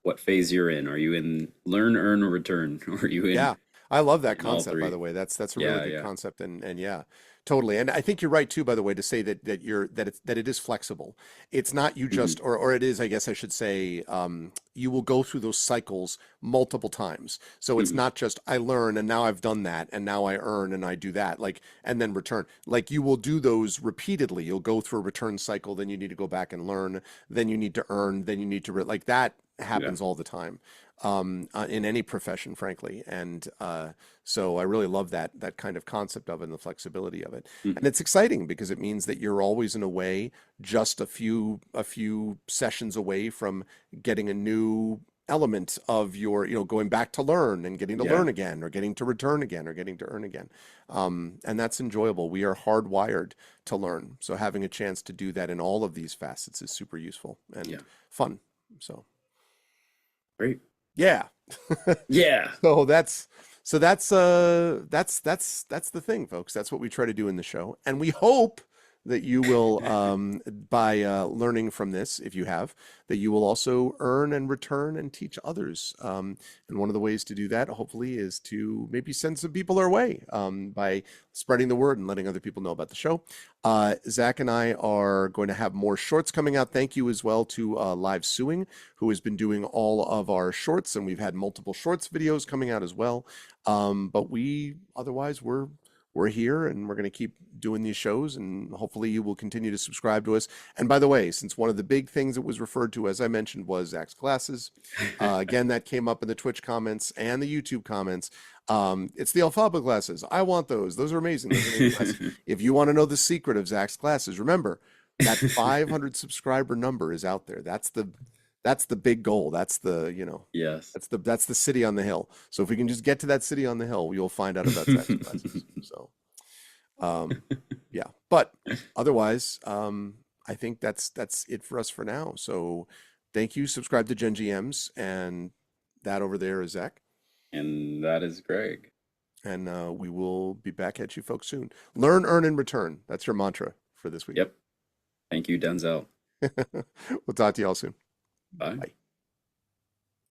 Speaker 2: what phase you're in. Are you in learn, earn, or return? Or are you
Speaker 1: yeah. I love that
Speaker 2: in all
Speaker 1: concept, by
Speaker 2: three?
Speaker 1: the way. That's a really
Speaker 2: Yeah,
Speaker 1: good
Speaker 2: yeah.
Speaker 1: concept, and yeah, totally. And I think you're right too, by the way, to say that it is flexible. It's not you
Speaker 2: Hmm.
Speaker 1: just, or it is, I guess I should say, you will go through those cycles multiple times. So it's
Speaker 2: Hmm.
Speaker 1: not just I learn and now I've done that and now I earn and I do that, like, and then return. Like you will do those repeatedly. You'll go through a return cycle, then you need to go back and learn, then you need to earn, then you need to like that
Speaker 2: Yeah.
Speaker 1: happens all the time in any profession, frankly. And so I really love that kind of concept of it and the flexibility of it. And
Speaker 2: Hmm.
Speaker 1: it's exciting because it means that you're always in a way just a few sessions away from getting a new element of your, going back to learn and getting to
Speaker 2: Yeah.
Speaker 1: learn again or getting to return again or getting to earn again. And that's enjoyable. We are hardwired to learn. So having a chance to do that in all of these facets is super useful
Speaker 2: Yeah.
Speaker 1: and fun. So
Speaker 2: Great.
Speaker 1: yeah.
Speaker 2: Yeah.
Speaker 1: So that's the thing, folks. That's what we try to do in the show. And we hope that you will by learning from this, if you have, that you will also earn and return and teach others. And one of the ways to do that, hopefully, is to maybe send some people our way by spreading the word and letting other people know about the show. Zach and I are going to have more shorts coming out. Thank you as well to Live Suing, who has been doing all of our shorts, and we've had multiple shorts videos coming out as well. But we're here and we're going to keep doing these shows, and hopefully you will continue to subscribe to us. And by the way, since one of the big things that was referred to, as I mentioned, was Zach's glasses, again, that came up in the Twitch comments and the YouTube comments. It's the Alphaba glasses. I want those. Those are amazing. Those are amazing glasses. If you want to know the secret of Zach's glasses, remember that 500 subscriber number is out there. That's the big goal. That's the,
Speaker 2: Yes.
Speaker 1: that's the city on the hill. So if we can just get to that city on the hill, you'll find out about Zach's glasses. So yeah. But otherwise, I think that's it for us for now. So thank you. Subscribe to GenGMs, and that over there is Zach.
Speaker 2: And that is Greg.
Speaker 1: And we will be back at you folks soon. Learn, earn, and return. That's your mantra for this week.
Speaker 2: Yep. Thank you, Denzel.
Speaker 1: We'll talk to you all soon.
Speaker 2: Bye.
Speaker 1: Bye.